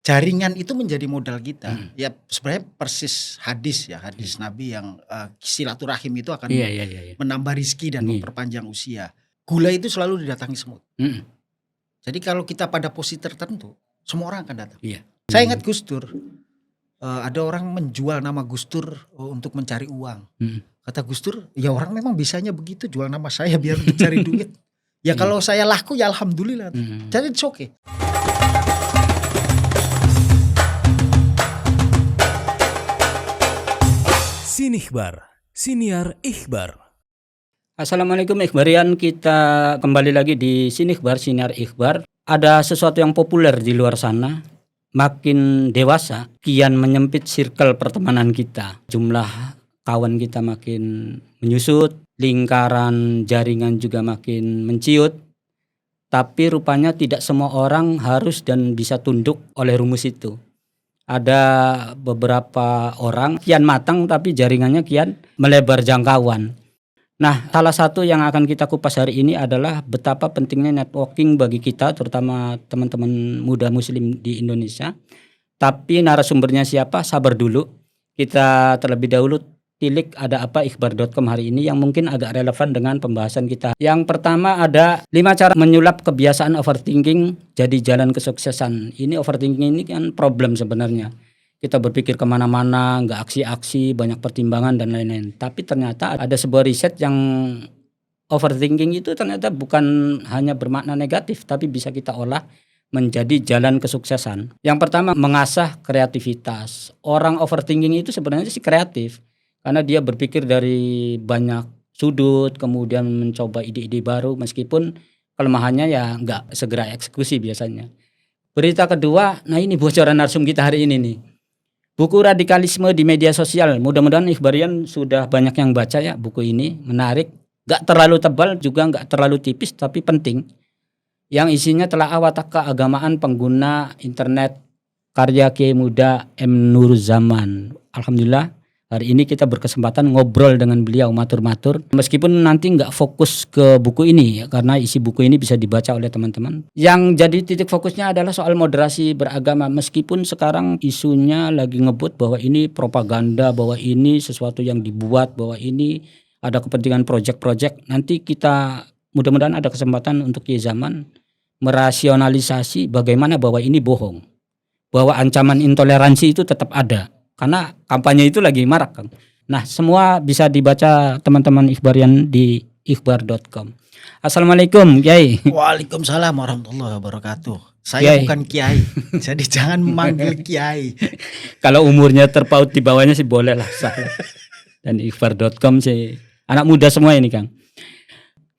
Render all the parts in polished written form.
jaringan itu menjadi modal kita. Ya sebenarnya persis hadis ya, hadis Nabi yang silaturahim itu akan Iya. menambah rizki dan Iya. memperpanjang usia. Gula itu selalu didatangi semut. Jadi kalau kita pada posisi tertentu, semua orang akan datang. Iya. Saya ingat Gus Dur, ada orang menjual nama Gus Dur untuk mencari uang. Kata Gus Dur, ya orang memang bisanya begitu, jual nama saya biar mencari duit. Ya kalau saya laku ya alhamdulillah. Jadi it's okay. Sinihbar, Siniar Ikhbar. Assalamualaikum Ikhbarian, kita kembali lagi di Sinihbar, Siniar Ikhbar. Ada sesuatu yang populer di luar sana. Makin dewasa, kian menyempit circle pertemanan kita. Jumlah kawan kita makin menyusut, lingkaran jaringan juga makin menciut. Tapi rupanya tidak semua orang harus dan bisa tunduk oleh rumus itu. Ada beberapa orang kian matang tapi jaringannya kian melebar jangkauan. Nah, salah satu yang akan kita kupas hari ini adalah betapa pentingnya networking bagi kita, terutama teman-teman muda muslim di Indonesia. Tapi narasumbernya siapa? Sabar dulu. Kita terlebih dahulu tilik ada apa ikhbar.com hari ini yang mungkin agak relevan dengan pembahasan kita. Yang pertama ada 5 cara menyulap kebiasaan overthinking jadi jalan kesuksesan. Ini overthinking ini kan problem sebenarnya. Kita berpikir kemana-mana, nggak aksi-aksi, banyak pertimbangan dan lain-lain. Tapi ternyata ada sebuah riset yang overthinking itu ternyata bukan hanya bermakna negatif, tapi bisa kita olah menjadi jalan kesuksesan. Yang pertama mengasah kreativitas. Orang overthinking itu sebenarnya sih kreatif. Karena dia berpikir dari banyak sudut, kemudian mencoba ide-ide baru meskipun kelemahannya ya nggak segera eksekusi biasanya. Berita kedua, nah ini bocoran narsum kita hari ini nih. Buku Radikalisme di Media Sosial. Mudah-mudahan Ikhbarian sudah banyak yang baca ya buku ini. Menarik. Gak terlalu tebal juga gak terlalu tipis tapi penting. Yang isinya telah watak keagamaan pengguna internet karya Kiai Muda M. Nur Zaman. Alhamdulillah. Hari ini kita berkesempatan ngobrol dengan beliau matur-matur. Meskipun nanti nggak fokus ke buku ini ya, karena isi buku ini bisa dibaca oleh teman-teman. Yang jadi titik fokusnya adalah soal moderasi beragama. Meskipun sekarang isunya lagi ngebut bahwa ini propaganda, bahwa ini sesuatu yang dibuat, bahwa ini ada kepentingan project-project. Nanti kita mudah-mudahan ada kesempatan untuk Kiai Zaman merasionalisasi bagaimana bahwa ini bohong. Bahwa ancaman intoleransi itu tetap ada. Karena kampanye itu lagi marak, Kang. Nah, semua bisa dibaca teman-teman Ikhbarian di ikhbar.com. Assalamualaikum, Kiai. Waalaikumsalam warahmatullahi wabarakatuh. Saya bukan Kiai, jadi jangan memanggil Kiai. Kalau umurnya terpaut di bawahnya sih boleh lah. Dan ikhbar.com sih anak muda semua ini, Kang.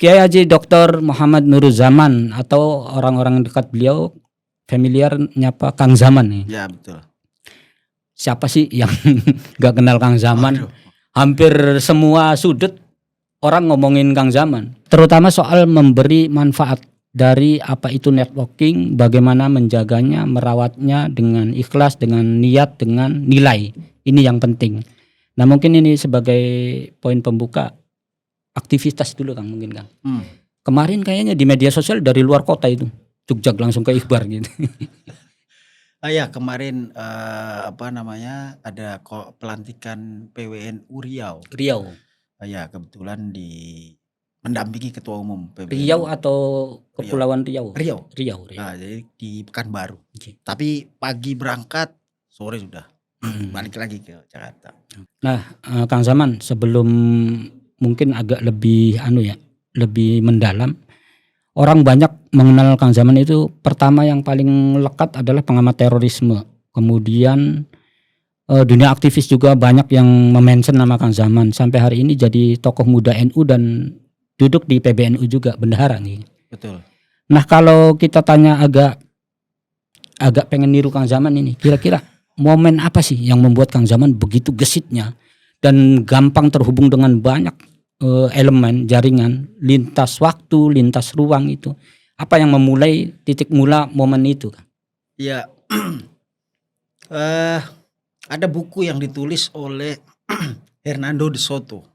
Kiai Haji Dr. Muhammad Nur Zaman atau orang-orang dekat beliau familiar nyapa Kang Zaman nih. Ya, betul. Siapa sih yang gak kenal Kang Zaman? Hampir semua sudut orang ngomongin Kang Zaman. Terutama soal memberi manfaat dari apa itu networking, bagaimana menjaganya, merawatnya dengan ikhlas, dengan niat, dengan nilai. Ini yang penting. Nah mungkin ini sebagai poin pembuka, aktivitas dulu Kang mungkin Kang. Kemarin kayaknya di media sosial dari luar kota itu, Jogja langsung ke Ikhbar gitu. Ya kemarin ada pelantikan PWNU Riau. Ya kebetulan mendampingi Ketua Umum PWNU. Riau atau Kepulauan Riau? Riau. Nah, jadi di Pekanbaru. Tapi pagi berangkat, sore sudah balik lagi ke Jakarta. Nah, Kang Zaman sebelum mungkin agak lebih lebih mendalam. Orang banyak mengenal Kang Zaman itu pertama yang paling lekat adalah pengamat terorisme. Kemudian dunia aktivis juga banyak yang memention nama Kang Zaman. Sampai hari ini jadi tokoh muda NU dan duduk di PBNU juga bendahara nih. Betul. Nah kalau kita tanya agak pengen niru Kang Zaman ini, kira-kira momen apa sih yang membuat Kang Zaman begitu gesitnya dan gampang terhubung dengan banyak elemen jaringan lintas waktu, lintas ruang itu. Apa yang memulai titik mula momen itu? Ya, ada buku yang ditulis oleh Hernando de Soto.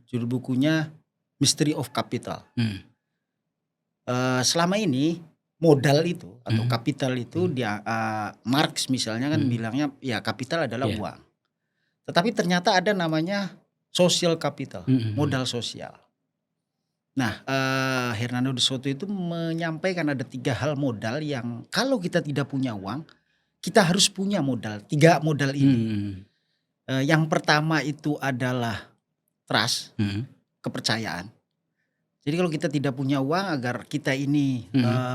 Judul bukunya Mystery of Capital. Selama ini modal itu atau kapital itu dia Marx misalnya kan bilangnya ya kapital adalah uang. Tetapi ternyata ada namanya social capital, modal sosial. Nah, Hernando de Soto itu menyampaikan ada 3 hal modal yang kalau kita tidak punya uang, kita harus punya modal. 3 modal ini. Yang pertama itu adalah trust, kepercayaan. Jadi kalau kita tidak punya uang, agar kita ini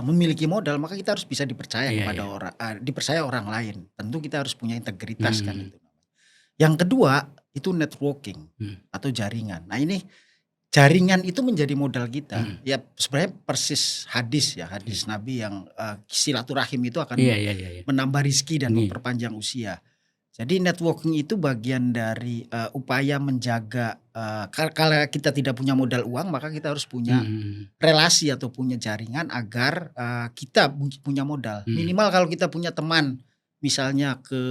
memiliki modal, maka kita harus bisa dipercaya kepada orang, dipercaya orang lain. Tentu kita harus punya integritas kan itu. Yang kedua itu networking atau jaringan. Nah ini jaringan itu menjadi modal kita. Ya sebenarnya persis hadis Nabi yang silaturahim itu akan menambah rizki dan memperpanjang usia. Jadi networking itu bagian dari upaya menjaga kalau kita tidak punya modal uang, maka kita harus punya relasi atau punya jaringan agar kita punya modal. Minimal kalau kita punya teman misalnya ke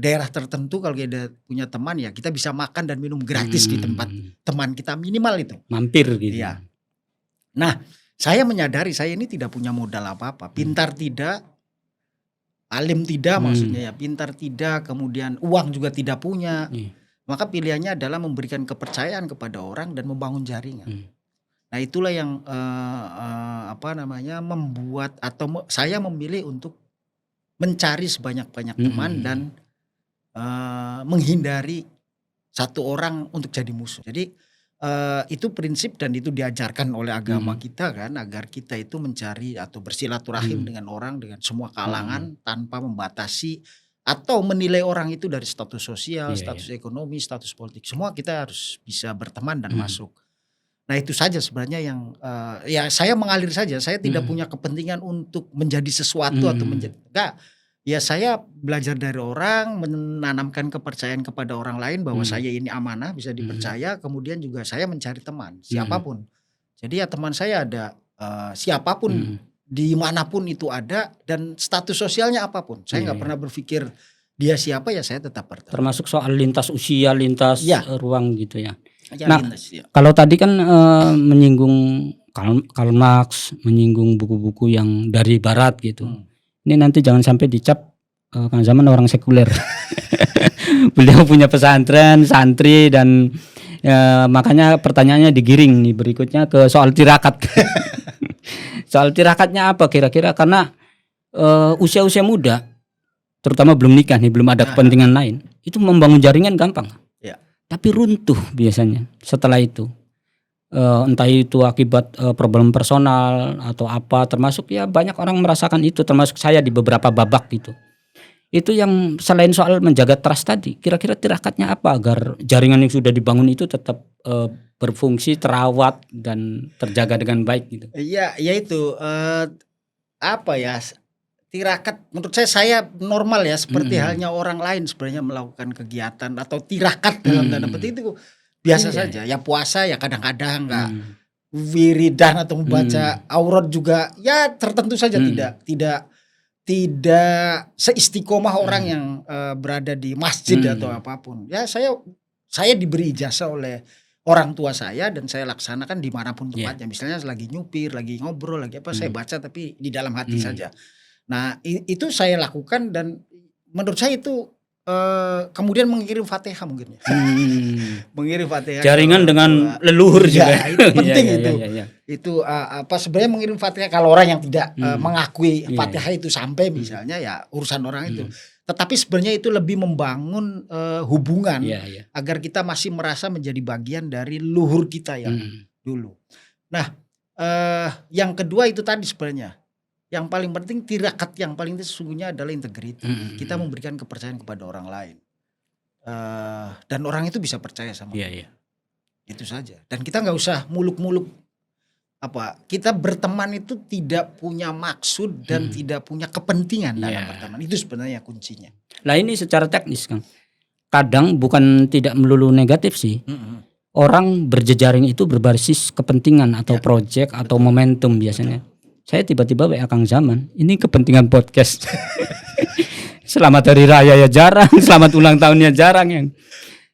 daerah tertentu, kalau kita punya teman ya kita bisa makan dan minum gratis di tempat teman kita, minimal itu. Mampir gitu. Iya. Nah, saya menyadari saya ini tidak punya modal apa-apa. Pintar tidak, alim tidak, maksudnya ya pintar tidak, kemudian uang juga tidak punya. Maka pilihannya adalah memberikan kepercayaan kepada orang dan membangun jaringan. Nah, itulah yang membuat atau saya memilih untuk mencari sebanyak-banyak teman dan menghindari satu orang untuk jadi musuh. Jadi itu prinsip dan itu diajarkan oleh agama kita kan, agar kita itu mencari atau bersilaturahim dengan orang, dengan semua kalangan tanpa membatasi atau menilai orang itu dari status sosial, status ekonomi, status politik. Semua kita harus bisa berteman dan masuk. Nah itu saja sebenarnya yang ya saya mengalir saja. Saya tidak punya kepentingan untuk menjadi sesuatu atau menjadi enggak. Ya saya belajar dari orang, menanamkan kepercayaan kepada orang lain bahwa saya ini amanah, bisa dipercaya. Kemudian juga saya mencari teman siapapun. Jadi ya teman saya ada siapapun dimanapun itu ada, dan status sosialnya apapun. Saya nggak pernah berpikir dia siapa, ya saya tetap berteman. Termasuk soal lintas usia, lintas ruang gitu ya. Nah, kalau tadi kan menyinggung Karl Marx, menyinggung buku-buku yang dari Barat gitu. Ini nanti jangan sampai dicap Kang Zaman orang sekuler. Beliau punya pesantren, santri, dan makanya pertanyaannya digiring nih berikutnya ke soal tirakat. Soal tirakatnya apa kira-kira? Karena usia-usia muda, terutama belum nikah nih, belum ada kepentingan lain, itu membangun jaringan gampang. Tapi runtuh biasanya setelah itu, entah itu akibat problem personal atau apa, termasuk ya banyak orang merasakan itu, termasuk saya di beberapa babak gitu. Itu yang selain soal menjaga trust tadi, kira-kira tirakatnya apa agar jaringan yang sudah dibangun itu tetap berfungsi, terawat dan terjaga dengan baik gitu. Iya, ya itu apa ya? Tirakat menurut saya normal ya, seperti halnya orang lain sebenarnya melakukan kegiatan atau tirakat dalam tanda petik itu biasa saja. Ya puasa ya kadang-kadang enggak, wiridan atau membaca aurat juga ya tertentu saja, tidak seistiqomah orang yang berada di masjid atau apapun. Ya saya diberi ijazah oleh orang tua saya dan saya laksanakan dimanapun tempatnya. Misalnya lagi nyupir, lagi ngobrol, lagi apa, saya baca tapi di dalam hati saja. Nah itu saya lakukan dan menurut saya itu kemudian mengirim Fatihah mungkin ya. Mengirim Fatihah. Jaringan dengan leluhur juga. Ya, itu penting itu. Itu sebenarnya mengirim Fatihah kalau orang yang tidak mengakui Fatihah itu sampai misalnya ya urusan orang itu. Tetapi sebenarnya itu lebih membangun hubungan agar kita masih merasa menjadi bagian dari leluhur kita yang dulu. Nah yang kedua itu tadi sebenarnya. Yang paling penting, tirakat yang paling penting sesungguhnya adalah integritas. Kita memberikan kepercayaan kepada orang lain, dan orang itu bisa percaya sama kita. Itu saja. Dan kita nggak usah muluk-muluk kita berteman itu tidak punya maksud dan tidak punya kepentingan dalam berteman. Itu sebenarnya kuncinya. Nah ini secara teknis Kang, kadang bukan tidak melulu negatif sih. Orang berjejaring itu berbasis kepentingan atau proyek atau momentum biasanya. Saya tiba-tiba WA Kang Zaman, ini kepentingan podcast. Selamat Hari Raya ya jarang, selamat ulang tahunnya jarang yang.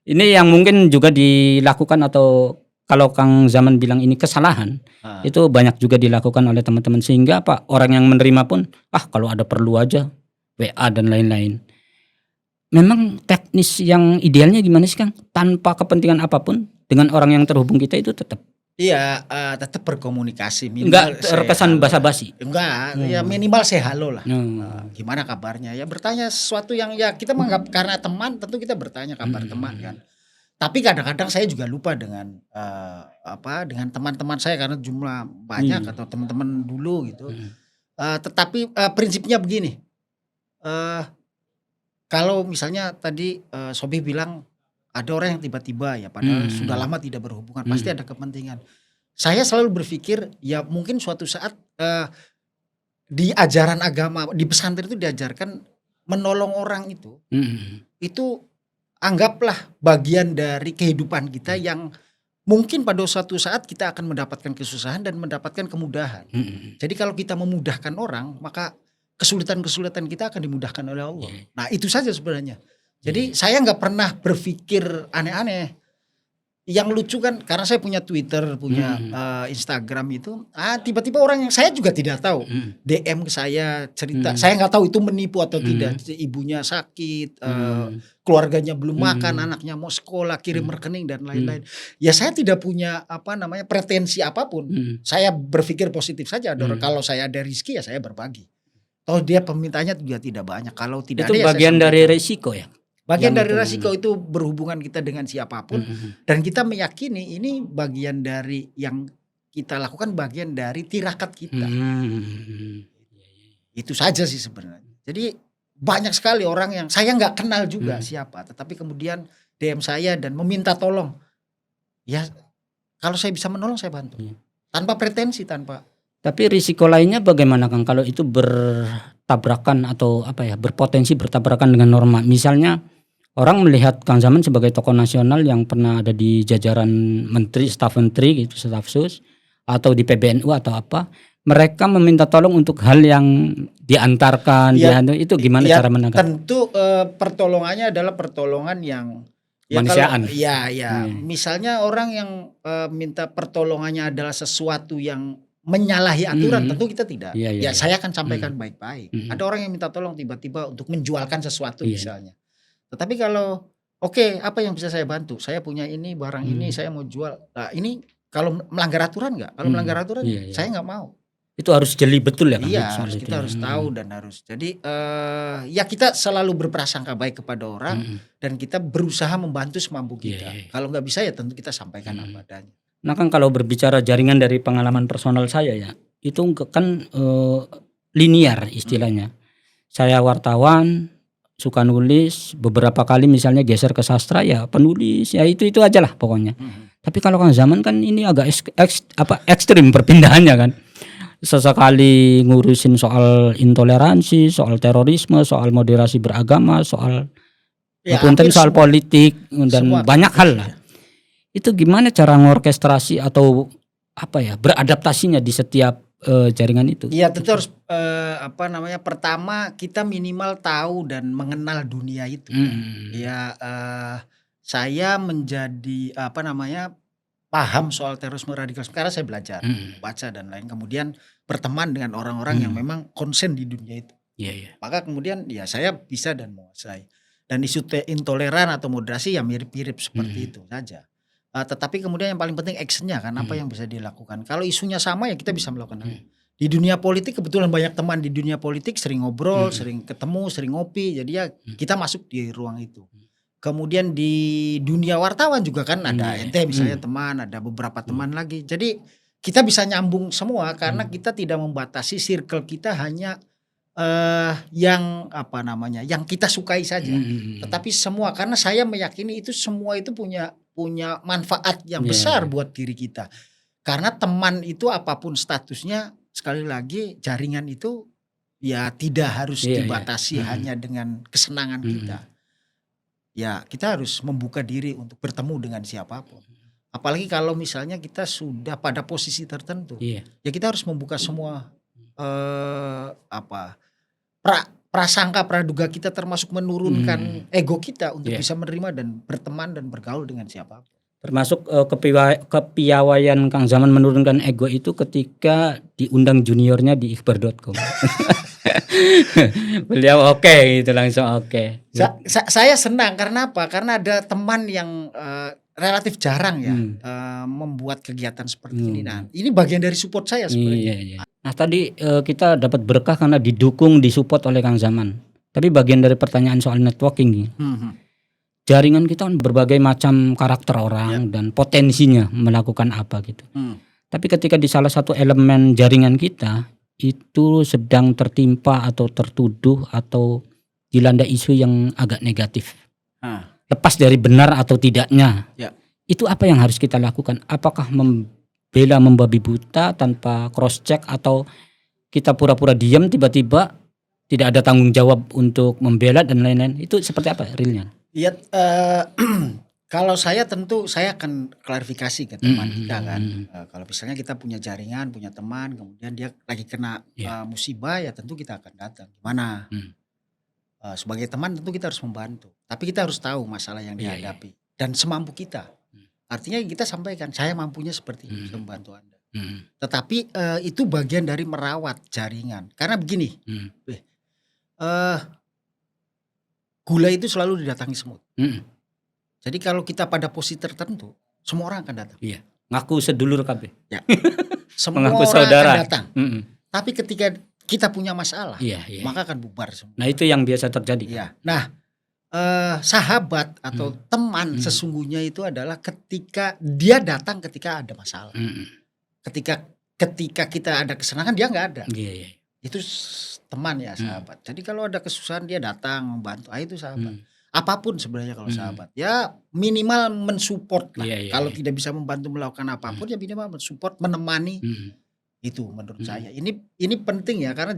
Ini yang mungkin juga dilakukan atau kalau Kang Zaman bilang ini kesalahan, itu banyak juga dilakukan oleh teman-teman, sehingga apa, orang yang menerima pun kalau ada perlu aja WA dan lain-lain. Memang teknis yang idealnya gimana sih Kang? Tanpa kepentingan apapun dengan orang yang terhubung kita itu tetap Iya, tetap berkomunikasi enggak minimal say terkesan halo. basa-basi. Enggak, ya minimal say halo lah. Hmm. Gimana kabarnya? Ya bertanya sesuatu yang ya kita menganggap karena teman tentu kita bertanya kabar teman kan. Tapi kadang-kadang saya juga lupa dengan dengan teman-teman saya karena jumlah banyak atau teman-teman dulu gitu. Tetapi prinsipnya begini. eh Kalau misalnya tadi Sobi bilang ada orang yang tiba-tiba ya padahal sudah lama tidak berhubungan, pasti ada kepentingan. Saya selalu berpikir ya mungkin suatu saat di ajaran agama, di pesantren itu diajarkan menolong orang itu anggaplah bagian dari kehidupan kita yang mungkin pada suatu saat kita akan mendapatkan kesusahan dan mendapatkan kemudahan. Jadi kalau kita memudahkan orang, maka kesulitan-kesulitan kita akan dimudahkan oleh Allah. Nah itu saja sebenarnya. Jadi saya nggak pernah berpikir aneh-aneh. Yang lucu kan karena saya punya Twitter, punya Instagram itu, tiba-tiba orang yang saya juga tidak tahu DM ke saya cerita. Saya nggak tahu itu menipu atau tidak. Ibunya sakit, keluarganya belum makan, anaknya mau sekolah, kirim rekening dan lain-lain. Ya saya tidak punya pretensi apapun. Saya berpikir positif saja. Kalau saya ada rezeki ya saya berbagi. Toh dia permintaannya juga tidak banyak. Kalau tidak itu ada bagian ya dari resiko ya. bagian dari resiko itu berhubungan kita dengan siapapun dan kita meyakini ini bagian dari yang kita lakukan, bagian dari tirakat kita. Itu saja sih sebenarnya. Jadi banyak sekali orang yang saya nggak kenal juga siapa, tetapi kemudian DM saya dan meminta tolong. Ya kalau saya bisa menolong saya bantu. Tanpa pretensi, tanpa. Tapi risiko lainnya bagaimana Kang kalau itu bertabrakan atau berpotensi bertabrakan dengan norma? Misalnya orang melihat Kang Zaman sebagai tokoh nasional yang pernah ada di jajaran menteri, staf menteri gitu, staf sus atau di PBNU atau apa, mereka meminta tolong untuk hal yang diantarkan, itu gimana cara menangkap? Tentu pertolongannya adalah pertolongan yang kemanusiaan. Misalnya orang yang minta pertolongannya adalah sesuatu yang menyalahi aturan, tentu kita tidak. Saya akan sampaikan baik-baik. Ada orang yang minta tolong tiba-tiba untuk menjualkan sesuatu misalnya. Tetapi kalau apa yang bisa saya bantu? Saya punya ini, barang ini, saya mau jual. Nah, ini kalau melanggar aturan nggak? Kalau melanggar aturan, saya nggak mau. Itu harus jeli betul ya Kang? Iya, kita harus tahu dan harus. Jadi ya kita selalu berprasangka baik kepada orang dan kita berusaha membantu semampu kita. Kalau nggak bisa ya tentu kita sampaikan apa adanya. Nah kan kalau berbicara jaringan dari pengalaman personal saya ya, itu kan linear istilahnya. Saya wartawan, suka nulis, beberapa kali misalnya geser ke sastra ya penulis, ya itu aja lah pokoknya. Tapi kalau Kang Zaman kan ini agak ekstrim perpindahannya kan. Sesekali ngurusin soal intoleransi, soal terorisme, soal moderasi beragama, soal soal politik dan banyak hal lah. Itu gimana cara ngorkestrasi atau beradaptasinya di setiap jaringan itu? Iya tentu harus pertama kita minimal tahu dan mengenal dunia itu. Saya menjadi paham soal terorisme radikalisme karena saya belajar, baca dan lain, kemudian berteman dengan orang-orang yang memang konsen di dunia itu. Maka kemudian ya saya bisa dan menguasai. Dan isu intoleran atau moderasi ya mirip-mirip seperti itu saja. Tetapi kemudian yang paling penting actionnya kan, apa yang bisa dilakukan. Kalau isunya sama ya kita bisa melakukan. Di dunia politik kebetulan banyak teman di dunia politik, sering ngobrol, sering ketemu, sering ngopi. Jadi ya kita masuk di ruang itu. Kemudian di dunia wartawan juga kan ada ente misalnya teman, ada beberapa teman lagi. Jadi kita bisa nyambung semua karena kita tidak membatasi circle kita hanya yang yang kita sukai saja. Tetapi semua, karena saya meyakini itu semua itu punya manfaat yang besar buat diri kita. Karena teman itu apapun statusnya, sekali lagi jaringan itu ya tidak harus dibatasi hanya dengan kesenangan kita. Ya kita harus membuka diri untuk bertemu dengan siapapun. Apalagi kalau misalnya kita sudah pada posisi tertentu. Ya kita harus membuka semua prasangka praduga kita, termasuk menurunkan ego kita untuk bisa menerima dan berteman dan bergaul dengan siapapun. Termasuk kepiawaian Kang Zaman menurunkan ego itu ketika diundang juniornya di ikhbar.com. Beliau oke, itu langsung oke. Saya senang karena apa? Karena ada teman yang relatif jarang ya membuat kegiatan seperti ini. Nah, ini bagian dari support saya sebenarnya. Iya. Nah, tadi kita dapat berkah karena didukung, disupport oleh Kang Zaman. Tapi bagian dari pertanyaan soal networking nih. Jaringan kita kan berbagai macam karakter orang dan potensinya melakukan apa gitu. Tapi ketika di salah satu elemen jaringan kita itu sedang tertimpa atau tertuduh atau dilanda isu yang agak negatif. Lepas dari benar atau tidaknya. Itu apa yang harus kita lakukan? Apakah membela membabi buta tanpa cross check atau kita pura-pura diam tiba-tiba tidak ada tanggung jawab untuk membela dan lain-lain? Itu seperti apa realnya? Iya, kalau saya tentu saya akan klarifikasi ke teman kita kan. Kalau misalnya kita punya jaringan, punya teman, kemudian dia lagi kena musibah, ya tentu kita akan datang. Gimana? Sebagai teman tentu kita harus membantu. Tapi kita harus tahu masalah yang dihadapi dan semampu kita. Artinya kita sampaikan, saya mampunya seperti ini, bisa membantu Anda. Tetapi itu bagian dari merawat jaringan. Karena begini, gula itu selalu didatangi semut. Jadi kalau kita pada posisi tertentu, semua orang akan datang. Iya. Ngaku sedulur kabeh. Ya. Semua Mengaku orang saudara. akan datang. Tapi ketika kita punya masalah, maka akan bubar semua. Nah, itu yang biasa terjadi. Ya. Nah, sahabat atau teman sesungguhnya itu adalah ketika dia datang ketika ada masalah. Ketika kita ada kesenangan, dia nggak ada. Itu teman ya, sahabat. Jadi kalau ada kesusahan dia datang membantu, itu sahabat. Apapun sebenarnya kalau sahabat, ya minimal mensupport lah. Kalau tidak bisa membantu melakukan apapun, ya minimal mensupport, menemani. Itu menurut saya. Ini penting ya, karena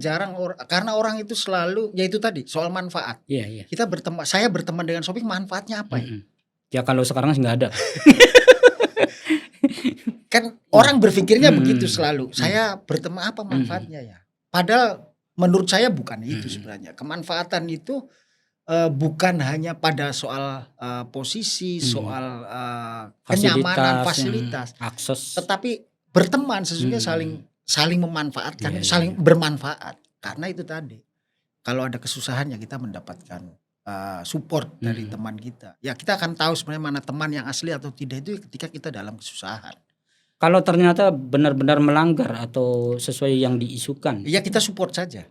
karena orang itu selalu, ya itu tadi soal manfaat. Kita saya berteman dengan Sophie, manfaatnya apa ya? Ya kalau sekarang sih nggak ada. Kan orang berpikirnya begitu selalu. Saya berteman, apa manfaatnya ya? Padahal menurut saya bukan itu sebenarnya. Kemanfaatan itu bukan hanya pada soal posisi, soal kenyamanan, fasilitas, akses. Tetapi berteman sesungguhnya saling memanfaatkan, saling bermanfaat. Karena itu tadi, kalau ada kesusahan ya kita mendapatkan support dari teman kita. Ya kita akan tahu sebenarnya mana teman yang asli atau tidak itu ketika kita dalam kesusahan. Kalau ternyata benar-benar melanggar atau sesuai yang diisukan, ya kita support saja.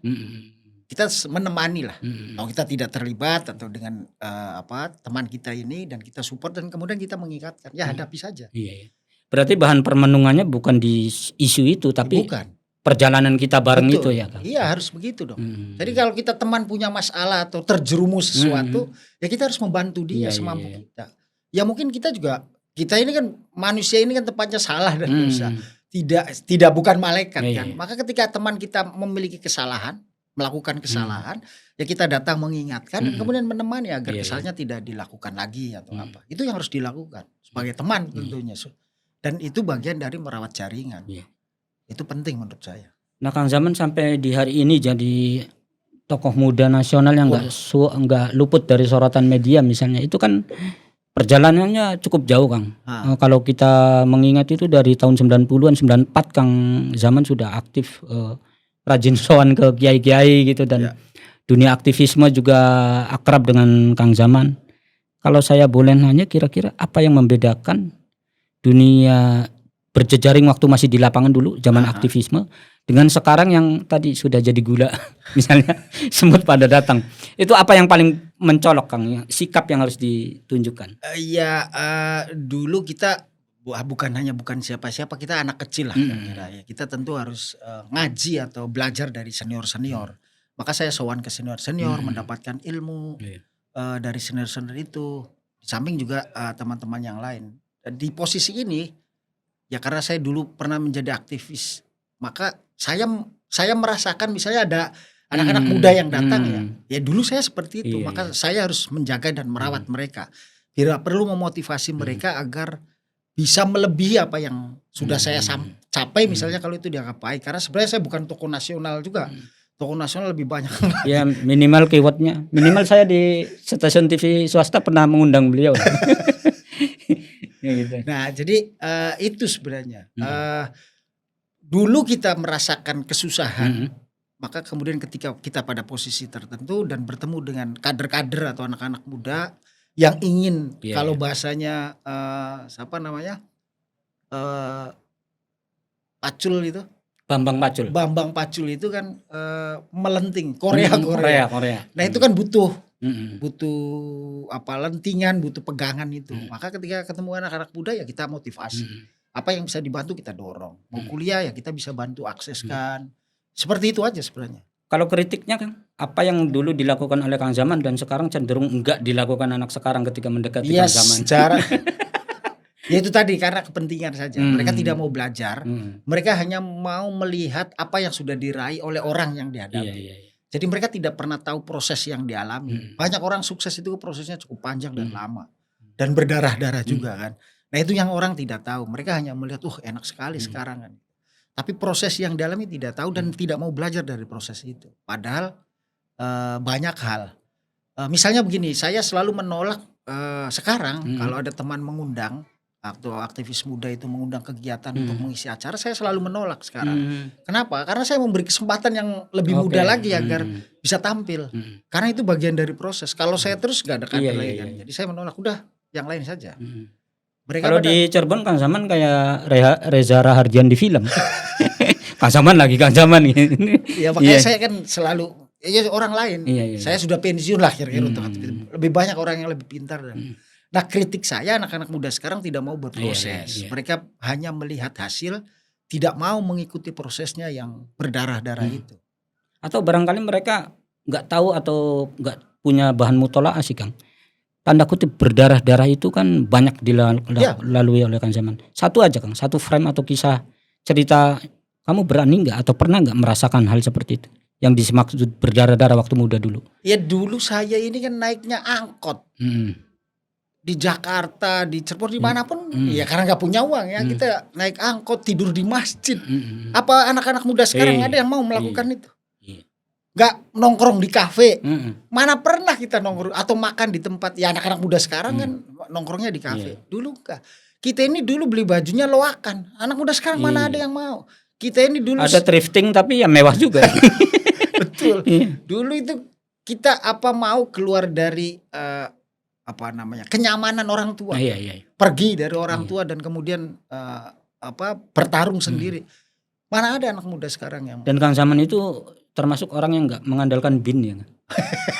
Kita menemani lah. Kalau kita tidak terlibat atau dengan teman kita ini, dan kita support dan kemudian kita mengingatkan, ya hadapi saja. Berarti bahan permenungannya bukan di isu itu, tapi perjalanan kita bareng. Betul. Itu ya Kang? Iya, harus begitu dong. Jadi kalau kita teman punya masalah atau terjerumus sesuatu, ya kita harus membantu dia semampu kita. Ya mungkin kita ini kan manusia, ini kan tempatnya salah dan dosa. Tidak bukan malaikat kan. Maka ketika teman kita memiliki kesalahan, melakukan kesalahan, ya kita datang mengingatkan dan kemudian menemani agar kesalahannya tidak dilakukan lagi atau apa. Itu yang harus dilakukan sebagai teman tentunya. Dan itu bagian dari merawat jaringan. Itu penting menurut saya. Nah, Kang Zaman sampai di hari ini jadi tokoh muda nasional yang nggak luput dari sorotan media misalnya. Itu kan perjalanannya cukup jauh Kang. Kalau kita mengingat itu dari tahun 90-an, 94 Kang Zaman sudah aktif, rajin sowan ke kiai-kiai gitu, dan dunia aktivisme juga akrab dengan Kang Zaman. Kalau saya boleh nanya, kira-kira apa yang membedakan dunia berjejaring waktu masih di lapangan dulu zaman aktivisme dengan sekarang yang tadi sudah jadi gula misalnya semut pada datang, itu apa yang paling mencolok Kang, sikap yang harus ditunjukkan? Dulu kita bukan siapa-siapa, kita anak kecil lah ya. Kita tentu harus ngaji atau belajar dari senior-senior. Maka saya sowan ke senior-senior, mendapatkan ilmu dari senior-senior itu. Di samping juga teman-teman yang lain. Di posisi ini ya karena saya dulu pernah menjadi aktivis, maka saya merasakan misalnya ada anak-anak muda yang datang ya dulu saya seperti itu. Maka saya harus menjaga dan merawat mereka. Bila perlu memotivasi mereka agar bisa melebihi apa yang sudah saya capai, misalnya kalau itu dianggap baik. Karena sebenarnya saya bukan tokoh nasional juga. Tokoh nasional lebih banyak. Ya minimal keywordnya. Minimal saya di stasiun TV swasta pernah mengundang beliau. Ya gitu. Nah, jadi itu sebenarnya. Dulu kita merasakan kesusahan, maka kemudian ketika kita pada posisi tertentu dan bertemu dengan kader-kader atau anak-anak muda yang ingin, kalau bahasanya siapa namanya, Pacul itu, Bambang Pacul itu kan melenting Korea. Nah itu kan butuh lentingan, butuh pegangan itu. Maka ketika ketemu anak-anak muda ya kita motivasi. Apa yang bisa dibantu kita dorong. Mau kuliah ya kita bisa bantu akseskan. Seperti itu aja sebenarnya. Kalau kritiknya kan apa yang dulu dilakukan oleh Kang Zaman dan sekarang cenderung enggak dilakukan anak sekarang ketika mendekati Kang Zaman. Ya itu tadi, karena kepentingan saja. Mereka tidak mau belajar. Mereka hanya mau melihat apa yang sudah diraih oleh orang yang dihadapi. Jadi mereka tidak pernah tahu proses yang dialami. Banyak orang sukses itu prosesnya cukup panjang dan lama. Dan berdarah-darah juga kan. Nah itu yang orang tidak tahu. Mereka hanya melihat enak sekali sekarang kan. Tapi proses yang dialami tidak tahu dan tidak mau belajar dari proses itu. Padahal banyak hal. Misalnya begini, saya selalu menolak sekarang kalau ada teman mengundang atau aktivis muda itu mengundang kegiatan untuk mengisi acara, saya selalu menolak sekarang. Kenapa? Karena saya memberi kesempatan yang lebih muda lagi agar bisa tampil. Karena itu bagian dari proses. Kalau saya terus gak ada kader lagi kan. Jadi saya menolak, udah yang lain saja. Kalau di Cirebon Kang Zaman kayak Reza Rahardian di film. Kang Zaman Ya makanya saya kan selalu orang lain. Saya sudah pensiun lah kira-kira untuk itu. Lebih banyak orang yang lebih pintar dan nah kritik saya, anak-anak muda sekarang tidak mau berproses. Mereka hanya melihat hasil, tidak mau mengikuti prosesnya yang berdarah-darah itu. Atau barangkali mereka nggak tahu atau nggak punya bahan mutolaah sih Kang. Tanda kutip berdarah-darah itu kan banyak dilalui oleh Kang Zaman. Satu aja Kang, satu frame atau kisah cerita, kamu berani nggak atau pernah nggak merasakan hal seperti itu? Yang dimaksud berdarah-darah waktu muda dulu. Ya dulu saya ini kan naiknya angkot. Di Jakarta, di Cirebon, dimanapun, ya karena nggak punya uang ya kita naik angkot, tidur di masjid. Apa anak-anak muda sekarang ada yang mau melakukan itu? Nggak nongkrong di kafe. Mana pernah kita nongkrong atau makan di tempat? Ya anak-anak muda sekarang kan nongkrongnya di kafe. Dulu enggak. Kita ini dulu beli bajunya loakan. Anak muda sekarang mana ada yang mau? Kita ini dulu ada thrifting tapi ya mewah juga. Betul. Dulu itu kita mau keluar dari kenyamanan orang tua, pergi dari orang tua dan kemudian bertarung sendiri. Mana ada anak muda sekarang yang. Dan Kang Zaman itu termasuk orang yang nggak mengandalkan BIN ya.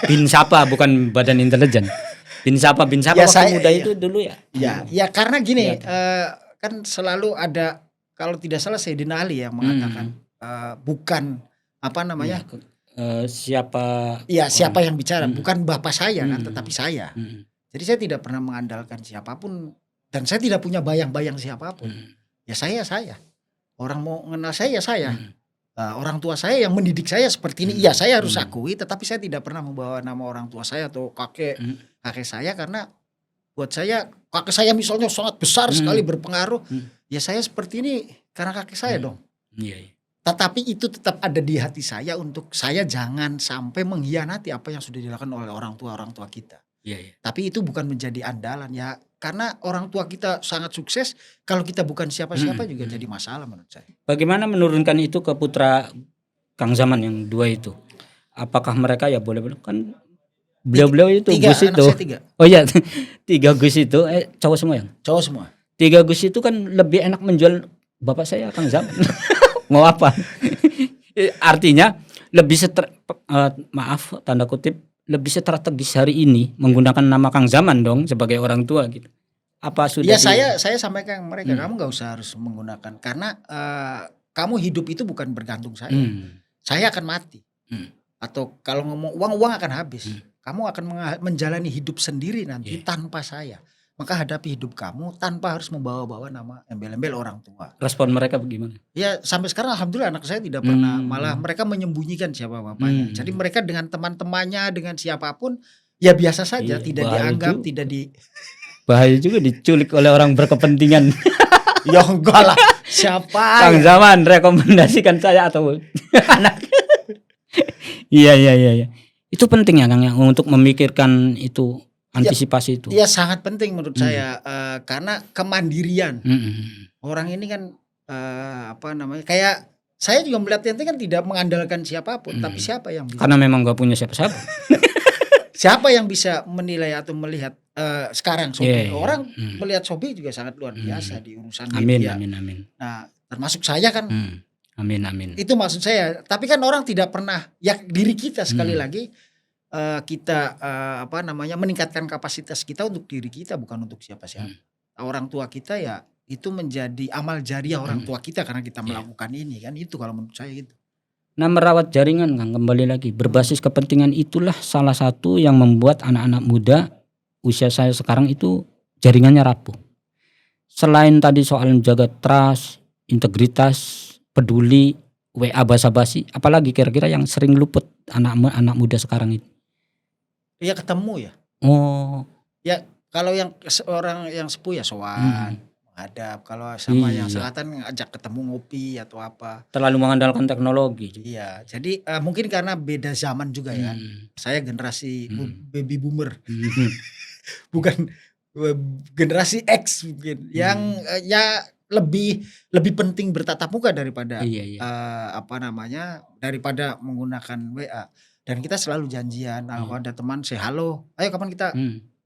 BIN Sapa bukan badan intelijen. BIN Sapa ya, waktu muda itu dulu ya. Ya karena gini, kan selalu ada, kalau tidak salah Sayyidina Ali yang mengatakan bukan siapa. Iya siapa yang bicara, bukan bapak saya kan, tetapi saya. Jadi saya tidak pernah mengandalkan siapapun dan saya tidak punya bayang-bayang siapapun. Ya saya. Orang mau mengenal saya. Orang tua saya yang mendidik saya seperti ini. Iya saya harus akui, tetapi saya tidak pernah membawa nama orang tua saya atau kakek saya, karena buat saya kakek saya misalnya sangat besar sekali berpengaruh. Ya saya seperti ini karena kakek saya dong. Tetapi itu tetap ada di hati saya untuk saya jangan sampai mengkhianati apa yang sudah dilakukan oleh orang tua kita. Tapi itu bukan menjadi andalan ya, karena orang tua kita sangat sukses, kalau kita bukan siapa-siapa juga jadi masalah menurut saya. Bagaimana menurunkan itu ke putra Kang Zaman yang dua itu? Apakah mereka ya boleh kan beliau itu Gus itu? Oh iya 3 Gus itu cowok semua ya? Cowok semua. 3 Gus itu kan lebih enak menjual bapak saya Kang Zaman. Mau apa? Artinya lebih maaf tanda kutip, lebih strategis hari ini menggunakan nama Kang Zaman dong sebagai orang tua gitu. Apa sudah? Ya saya sampaikan ke mereka, kamu nggak usah harus menggunakan, karena kamu hidup itu bukan bergantung saya. Saya akan mati. Atau kalau ngomong uang akan habis. Kamu akan menjalani hidup sendiri nanti tanpa saya. Maka hadapi hidup kamu tanpa harus membawa-bawa nama embel-embel orang tua. Respon mereka bagaimana? Ya sampai sekarang alhamdulillah anak saya tidak pernah, malah mereka menyembunyikan siapa bapaknya. Jadi mereka dengan teman-temannya, dengan siapapun ya biasa saja, tidak dianggap, tidak di. Bahaya juga diculik oleh orang berkepentingan. Ya enggak lah, siapa? Kang Zaman rekomendasikan saya atau anak. Iya. Itu penting ya Kang ya, untuk memikirkan itu antisipasi itu. Ya sangat penting menurut saya karena kemandirian. Mm-mm. Orang ini kan kayak saya juga melihat ente kan tidak mengandalkan siapapun, tapi siapa yang bisa? Karena memang nggak punya siapa-siapa. Siapa yang bisa menilai atau melihat sekarang Shopee? Iya. Orang melihat Shopee juga sangat luar biasa di urusan Amin, media. amin. Nah, termasuk saya kan. Amin. Itu maksud saya. Tapi kan orang tidak pernah, ya diri kita sekali lagi kita meningkatkan kapasitas kita untuk diri kita, bukan untuk siapa-siapa. Orang tua kita ya itu menjadi amal jariah orang tua kita karena kita melakukan ini kan, itu kalau menurut saya gitu. Nah, merawat jaringan Kang, kembali lagi berbasis kepentingan itulah salah satu yang membuat anak-anak muda usia saya sekarang itu jaringannya rapuh. Selain tadi soal menjaga trust, integritas, peduli, WA basa-basi, apalagi kira-kira yang sering luput anak muda sekarang itu? Ya ketemu ya. Oh. Ya kalau yang orang yang sepuh ya sowan, menghadap. Kalau sama yang seangkatan ngajak ketemu ngopi atau apa. Terlalu mengandalkan teknologi. Iya, jadi mungkin karena beda zaman juga ya. Saya generasi baby boomer. Bukan generasi X mungkin yang ya lebih penting bertatap muka daripada daripada menggunakan WA. Dan kita selalu janjian, kalau ada teman say halo, ayo kapan kita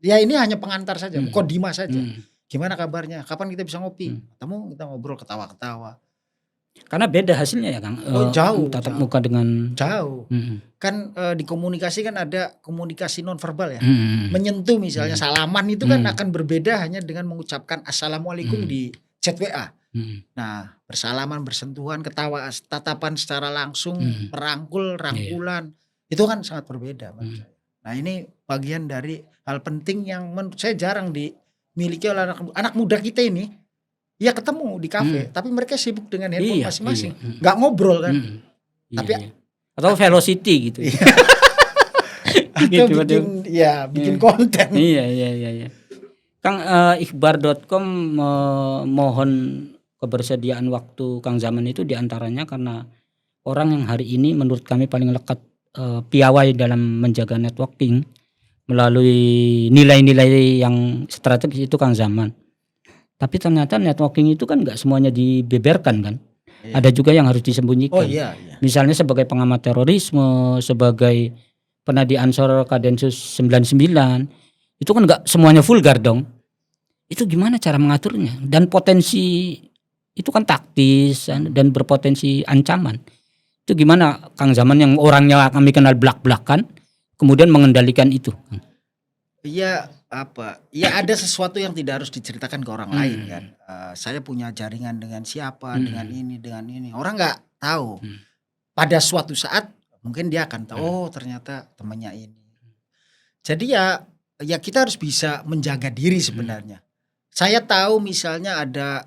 ya ini hanya pengantar saja, mukodimah saja. Gimana kabarnya? Kapan kita bisa ngopi? Ketemu, kita ngobrol ketawa-ketawa. Karena beda hasilnya ya Kang. Jauh. Tatap muka dengan jauh. Kan di komunikasi kan ada komunikasi nonverbal ya. Menyentuh misalnya salaman itu kan akan berbeda hanya dengan mengucapkan assalamualaikum di chat WA. Nah, bersalaman, bersentuhan, ketawa, tatapan secara langsung, merangkul, rangkulan. Itu kan sangat berbeda menurut saya. Nah, ini bagian dari hal penting yang menurut saya jarang dimiliki oleh anak muda kita ini. Ya ketemu di kafe, tapi mereka sibuk dengan handphone masing-masing. Nggak ngobrol kan. Tapi atau velocity gitu. Atau bikin konten. Iya. Kang, ikhbar.com mohon kebersediaan waktu Kang Zaman itu diantaranya karena orang yang hari ini menurut kami paling lekat piawai dalam menjaga networking melalui nilai-nilai yang strategis itu Kang Zaman. Tapi ternyata networking itu kan nggak semuanya dibeberkan kan. Iya. Ada juga yang harus disembunyikan. Oh iya. Misalnya sebagai pengamat terorisme, sebagai penadi Ansor Kadensus 99, itu kan nggak semuanya vulgar dong. Itu gimana cara mengaturnya? Dan potensi itu kan taktis dan berpotensi ancaman. Itu gimana Kang Zaman yang orangnya kami kenal belak-belakan, kemudian mengendalikan itu? Iya ya ada sesuatu yang tidak harus diceritakan ke orang lain kan. Saya punya jaringan dengan siapa, dengan ini. Orang nggak tahu. Pada suatu saat mungkin dia akan tahu, oh ternyata temannya ini. Jadi ya kita harus bisa menjaga diri sebenarnya. Saya tahu misalnya ada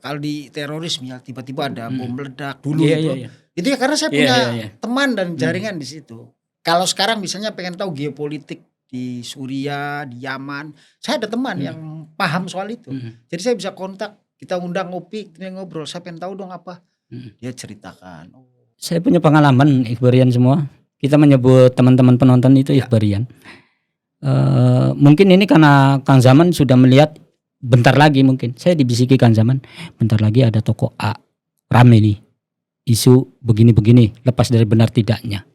kalau di teroris tiba-tiba ada bom meledak dulu itu ya karena saya punya teman dan jaringan di situ. Kalau sekarang misalnya pengen tahu geopolitik di Suriah, di Yaman, saya ada teman yang paham soal itu. Jadi saya bisa kontak, kita undang ngopi, kita ngobrol, saya pengen tahu dong apa. Dia ceritakan. Saya punya pengalaman ikhbarian semua. Kita menyebut teman-teman penonton itu ikhbarian. Mungkin ini karena Kang Zaman sudah melihat bentar lagi mungkin. Saya dibisiki Kang Zaman, bentar lagi ada toko A rame nih. Isu begini-begini, lepas dari benar tidaknya.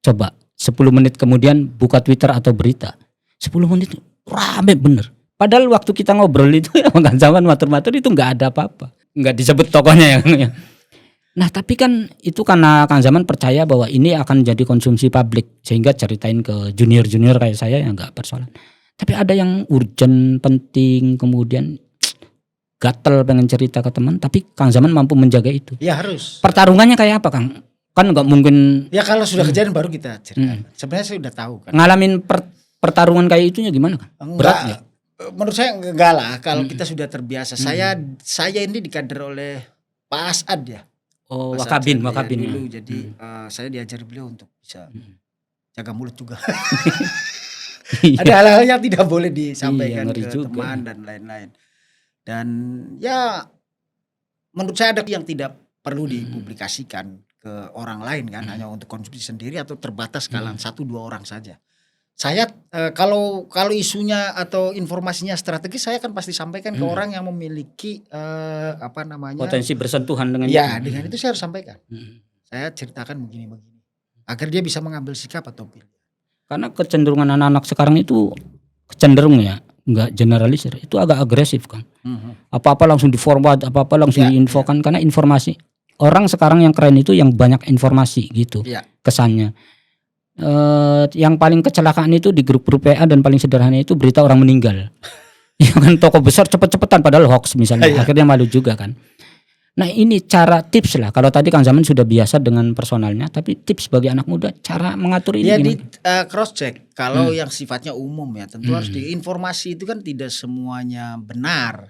Coba 10 menit kemudian buka Twitter atau berita. 10 menit rame bener. Padahal waktu kita ngobrol itu Kang Zaman matur-matur itu gak ada apa-apa. Gak disebut tokohnya ya. Nah tapi kan itu karena Kang Zaman percaya bahwa ini akan jadi konsumsi publik. Sehingga ceritain ke junior-junior kayak saya yang gak persoalan. Tapi ada yang urgent, penting, kemudian gatel pengen cerita ke teman. Tapi Kang Zaman mampu menjaga itu. Ya harus. Pertarungannya kayak apa Kang? Kan nggak mungkin. Ya kalau sudah kejadian baru kita cerita. Sebenarnya saya udah tahu kan. Ngalamin pertarungan kayak itunya gimana Kang? Berat ya? Menurut saya enggak lah. Kalau kita sudah terbiasa. Saya ini dikader oleh Pak Asad ya. Oh Wakabin dulu. Jadi saya diajar beliau untuk bisa jaga mulut juga. Ada hal-hal yang tidak boleh disampaikan ke teman dan lain-lain. Dan ya menurut saya ada yang tidak perlu dipublikasikan ke orang lain kan, hanya untuk konsumsi sendiri atau terbatas kalangan 1-2 orang saja. Saya kalau isunya atau informasinya strategis, saya akan pasti sampaikan ke orang yang memiliki Potensi bersentuhan dengan ya itu. dengan itu saya harus sampaikan. Hmm. Saya ceritakan begini-begini agar dia bisa mengambil sikap atau pilih. Karena kecenderungan anak-anak sekarang itu cenderung ya, nggak generalisir, itu agak agresif kan. Apa-apa langsung di forward, apa-apa langsung diinfokan karena informasi. Orang sekarang yang keren itu yang banyak informasi gitu kesannya. Yang paling kecelakaan itu di grup-grup PA dan paling sederhana itu berita orang meninggal. Ya kan, toko besar cepet-cepetan padahal hoax misalnya, akhirnya malu juga kan. Nah ini cara tips lah, kalau tadi Kang Zaman sudah biasa dengan personalnya, tapi tips bagi anak muda cara mengatur ini Ya gimana? di cross check kalau yang sifatnya umum ya tentu harus informasi itu kan tidak semuanya benar.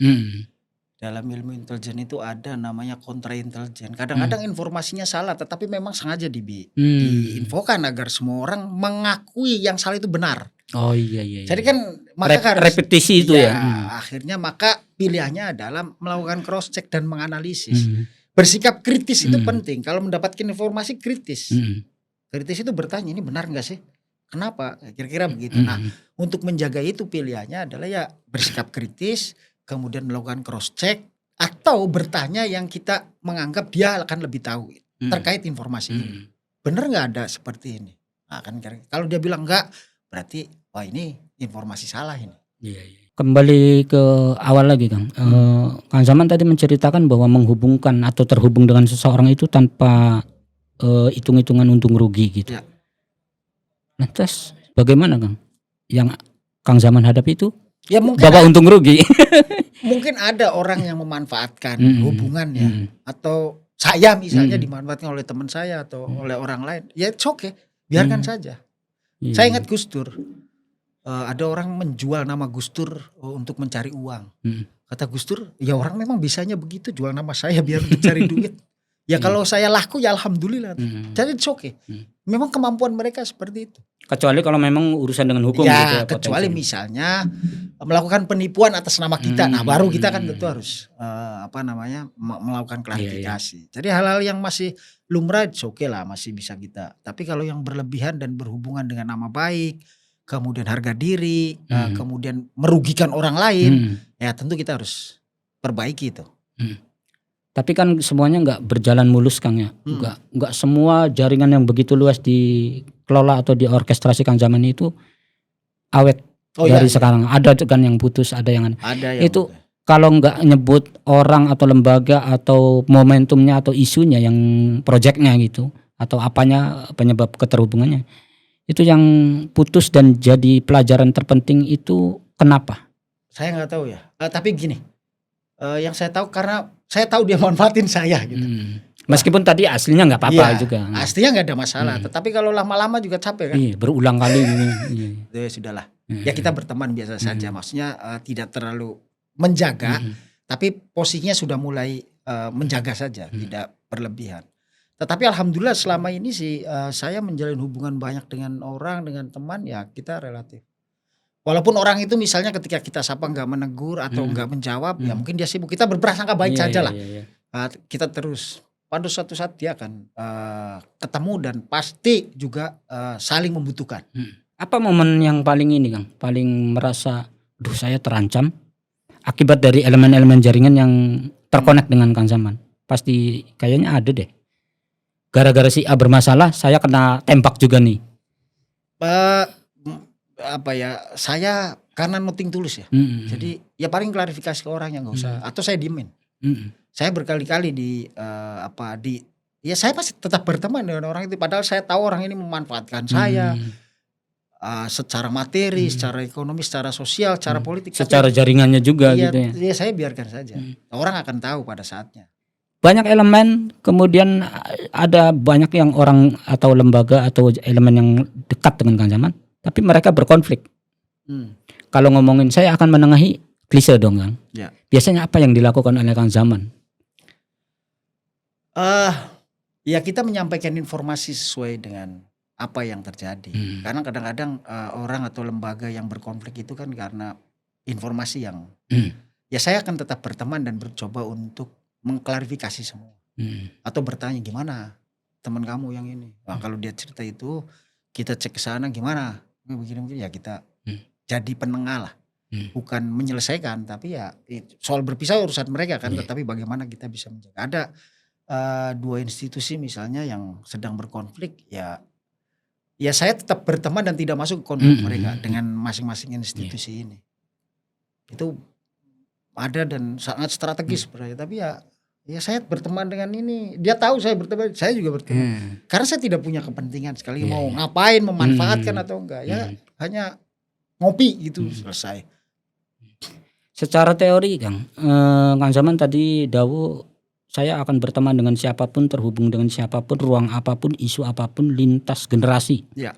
Dalam ilmu intelijen itu ada namanya kontra intelijen. Kadang-kadang informasinya salah tetapi memang sengaja diinfokan agar semua orang mengakui yang salah itu benar. Oh iya. Jadi kan maka harus repetisi itu ya. Akhirnya maka pilihannya adalah melakukan cross check dan menganalisis. Bersikap kritis itu penting. Kalau mendapatkan informasi kritis. Kritis itu bertanya, ini benar enggak sih? Kenapa? Kira-kira begitu. Nah, untuk menjaga itu pilihannya adalah ya bersikap kritis, kemudian melakukan cross check atau bertanya yang kita menganggap dia akan lebih tahu terkait informasi ini. Benar enggak ada seperti ini? Nah, kan kalau dia bilang enggak, berarti wah ini informasi salah ini. Iya. Kembali ke awal lagi Kang. Kang Zaman tadi menceritakan bahwa menghubungkan atau terhubung dengan seseorang itu tanpa hitung-hitungan untung rugi gitu. Ya. Nah terus bagaimana Kang? Yang Kang Zaman hadapi itu ya mungkin bapak untung rugi. Mungkin ada orang yang memanfaatkan hubungannya atau saya misalnya dimanfaatkan oleh teman saya atau oleh orang lain. Ya it's okay, biarkan saja. Saya ingat Gus Dur, ada orang menjual nama Gus Dur untuk mencari uang. Kata Gus Dur, ya orang memang bisanya begitu, jual nama saya biar mencari duit. Ya kalau saya laku ya alhamdulillah. Jadi it's okay. Memang kemampuan mereka seperti itu. Kecuali kalau memang urusan dengan hukum gitu ya. Kecuali misalnya melakukan penipuan atas nama kita. Nah baru kita kan tentu harus melakukan klarifikasi. Jadi hal-hal yang masih lumrah oke lah, masih bisa kita. Tapi kalau yang berlebihan dan berhubungan dengan nama baik, kemudian harga diri, kemudian merugikan orang lain, ya tentu kita harus perbaiki itu. Tapi kan semuanya nggak berjalan mulus Kang ya. Nggak semua jaringan yang begitu luas dikelola atau diorkestrasi Kang Zaman itu awet dari sekarang. Ada kan yang putus, ada yang itu putus. Kalau nggak nyebut orang atau lembaga atau momentumnya atau isunya yang proyeknya gitu atau apanya penyebab keterhubungannya, itu yang putus dan jadi pelajaran terpenting itu kenapa? Saya nggak tahu ya. Tapi gini, yang saya tahu karena saya tahu dia manfaatin saya gitu. Meskipun tadi aslinya nggak apa-apa juga. Aslinya nggak ada masalah. Tetapi kalau lama-lama juga capek kan. Berulang kali. Ya sudahlah. Ya kita berteman biasa saja. Maksudnya tidak terlalu menjaga. Tapi posisinya sudah mulai menjaga saja. Tidak berlebihan. Tetapi alhamdulillah selama ini sih saya menjalin hubungan banyak dengan orang, dengan teman ya kita relatif. Walaupun orang itu misalnya ketika kita sapa nggak menegur atau nggak menjawab, ya mungkin dia sibuk. Kita berprasangka baik saja lah. Kita terus. Pada suatu saat dia akan ketemu dan pasti juga saling membutuhkan. Apa momen yang paling ini Kang? Paling merasa, duh saya terancam akibat dari elemen-elemen jaringan yang terkonek dengan Kang Zaman. Pasti kayaknya ada deh. Gara-gara si A bermasalah, saya kena tembak juga nih. Saya karena nothing tulus ya. Jadi ya paling klarifikasi ke orang yang nggak usah atau saya diemin. Saya berkali-kali saya masih tetap berteman dengan orang itu padahal saya tahu orang ini memanfaatkan saya secara materi, secara ekonomi, secara sosial, secara politik, secara jaringannya juga gitu ya. Ya saya biarkan saja. Orang akan tahu pada saatnya. Banyak elemen, kemudian ada banyak yang orang atau lembaga atau elemen yang dekat dengan Kang Zaman, tapi mereka berkonflik. Kalau ngomongin saya akan menengahi, klise dong Kang. Ya. Biasanya apa yang dilakukan oleh Kang Zaman? Ya kita menyampaikan informasi sesuai dengan apa yang terjadi. Karena kadang-kadang orang atau lembaga yang berkonflik itu kan karena informasi yang ya saya akan tetap berteman dan mencoba untuk mengklarifikasi semua. Atau bertanya gimana teman kamu yang ini. Nah, kalau dia cerita itu kita cek ke sana gimana begini-begini ya kita Hmm. jadi penengah lah. Hmm. Bukan menyelesaikan, tapi ya soal berpisah urusan mereka kan, Iya. tetapi bagaimana kita bisa menjaga. Ada dua institusi misalnya yang sedang berkonflik, ya saya tetap berteman dan tidak masuk ke konflik mereka dengan masing-masing institusi ini. Itu ada dan sangat strategis sebenarnya, tapi ya saya berteman dengan ini, dia tahu saya berteman, saya juga berteman. Karena saya tidak punya kepentingan sekali Iya, mau iya. ngapain, memanfaatkan atau enggak, ya hanya ngopi gitu selesai. Secara teori Kang, Kang Zaman tadi Dawo, saya akan berteman dengan siapapun, terhubung dengan siapapun, ruang apapun, isu apapun, lintas generasi. Ya.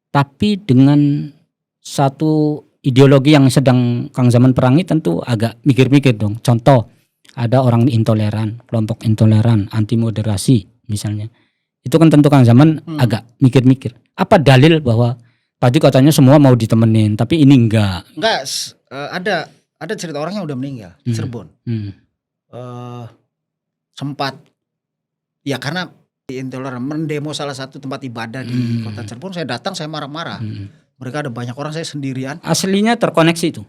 Tapi dengan satu ideologi yang sedang Kang Zaman perangi tentu agak mikir-mikir dong. Contoh, ada orang intoleran, kelompok intoleran, anti moderasi misalnya. Itu kan tentu Kang Zaman agak mikir-mikir. Apa dalil bahwa tadi katanya semua mau ditemenin, tapi ini enggak? Enggak, ada cerita orang yang udah meninggal di Cirebon. Sempat ya karena intoleran mendemo salah satu tempat ibadah di kota Cirebon, saya datang, saya marah-marah. Mereka ada banyak orang, saya sendirian. Aslinya terkoneksi itu?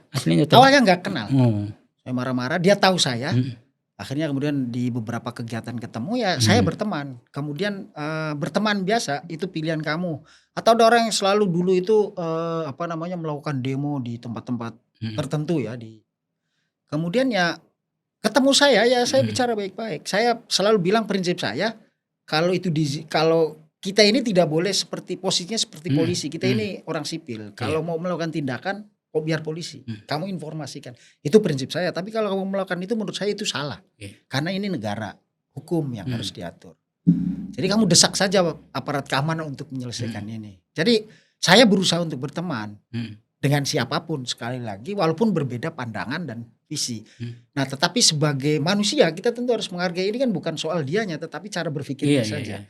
Awalnya nggak kenal. Oh. Saya marah-marah, dia tahu saya. Akhirnya kemudian di beberapa kegiatan ketemu ya saya berteman. Kemudian berteman biasa itu pilihan kamu. Atau ada orang yang selalu dulu itu melakukan demo di tempat-tempat tertentu ya. Kemudian ya ketemu saya, ya saya bicara baik-baik. Saya selalu bilang prinsip saya, kalau kita ini tidak boleh seperti posisinya seperti polisi. Kita ini orang sipil. Kalau mau melakukan tindakan, biar polisi. Kamu informasikan. Itu prinsip saya. Tapi kalau kamu melakukan itu, menurut saya itu salah. Karena ini negara, hukum yang harus diatur. Jadi kamu desak saja aparat keamanan untuk menyelesaikan ini. Jadi saya berusaha untuk berteman dengan siapapun, sekali lagi, walaupun berbeda pandangan dan visi. Nah, tetapi sebagai manusia kita tentu harus menghargai, ini kan bukan soal dianya, tetapi cara berpikirnya saja.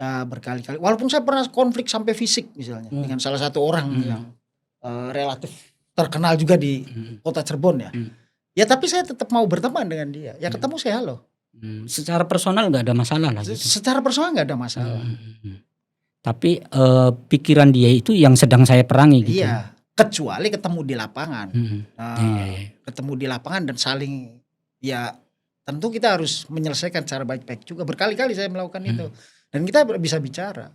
Berkali-kali, walaupun saya pernah konflik sampai fisik misalnya dengan salah satu orang yang relatif terkenal juga di kota Cirebon ya. Ya tapi saya tetap mau berteman dengan dia. Ya ketemu saya halo. Secara personal nggak ada masalah lah. Gitu. Secara personal nggak ada masalah. Tapi pikiran dia itu yang sedang saya perangi gitu. Iya. Kecuali ketemu di lapangan. Ketemu di lapangan dan saling, ya tentu kita harus menyelesaikan cara baik-baik juga. Berkali-kali saya melakukan itu. Dan kita bisa bicara.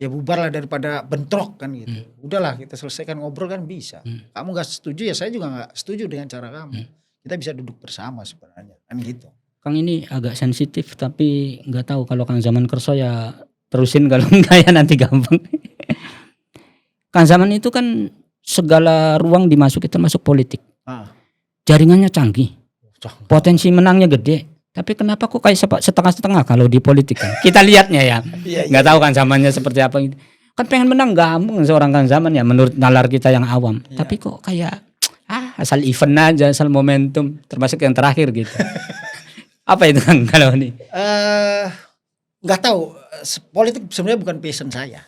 Ya bubarlah daripada bentrok kan gitu. Udahlah kita selesaikan, ngobrol kan bisa. Kamu gak setuju ya saya juga gak setuju dengan cara kamu. Kita bisa duduk bersama sebenarnya kan gitu. Kang ini agak sensitif tapi gak tahu kalau Kang Zaman kerso ya terusin, kalau enggak ya nanti gampang. Kang Zaman itu kan segala ruang dimasuki termasuk politik. Jaringannya canggih. Potensi menangnya gede. Tapi kenapa kok kayak setengah-setengah kalau di politik kan? Kita lihatnya ya. Nggak tahu kan zamannya seperti apa gitu. Kan pengen menang gampang seorang Kang Zaman ya menurut nalar kita yang awam. Tapi kok kayak asal event aja, asal momentum, termasuk yang terakhir gitu. Apa itu Kang kalau ini? Nggak tahu. Politik sebenarnya bukan passion saya.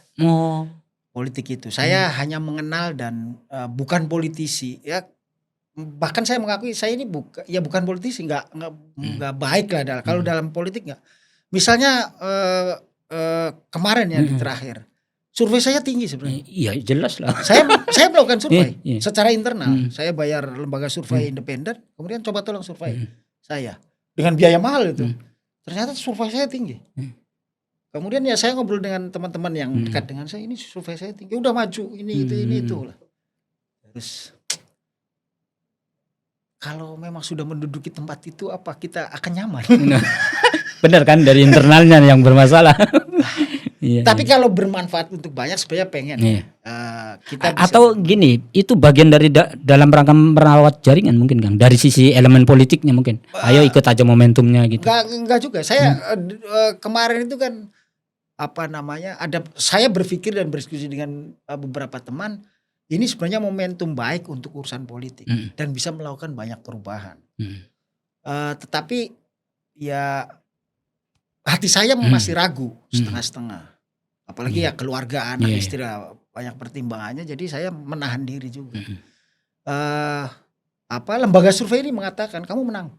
Politik itu. Saya hanya mengenal dan bukan politisi ya. Bahkan saya mengakui saya ini bukan politisi, nggak baik lah kalau dalam politik nggak. Misalnya kemarin ya di terakhir survei saya tinggi sebenarnya. Iya jelas lah. Saya melakukan survei secara internal. Saya bayar lembaga survei independen, kemudian coba tolong survei saya dengan biaya mahal itu. Ternyata survei saya tinggi. Kemudian ya saya ngobrol dengan teman-teman yang dekat dengan saya, ini survei saya tinggi, udah maju ini itu lah. Terus kalau memang sudah menduduki tempat itu, apa kita akan nyaman? Benar kan, dari internalnya yang bermasalah. Tapi kalau bermanfaat untuk banyak, sebenarnya pengen. Kita bisa atau gini, itu bagian dari dalam rangka merawat jaringan mungkin Kang, dari sisi elemen politiknya mungkin. Ayo ikut aja momentumnya gitu. Enggak juga. Saya kemarin itu kan saya berpikir dan berdiskusi dengan beberapa teman. Ini sebenarnya momentum baik untuk urusan politik dan bisa melakukan banyak perubahan. Tetapi ya hati saya masih ragu setengah-setengah. Apalagi ya keluarga, anak, istri, banyak pertimbangannya. Jadi saya menahan diri juga. Lembaga survei ini mengatakan kamu menang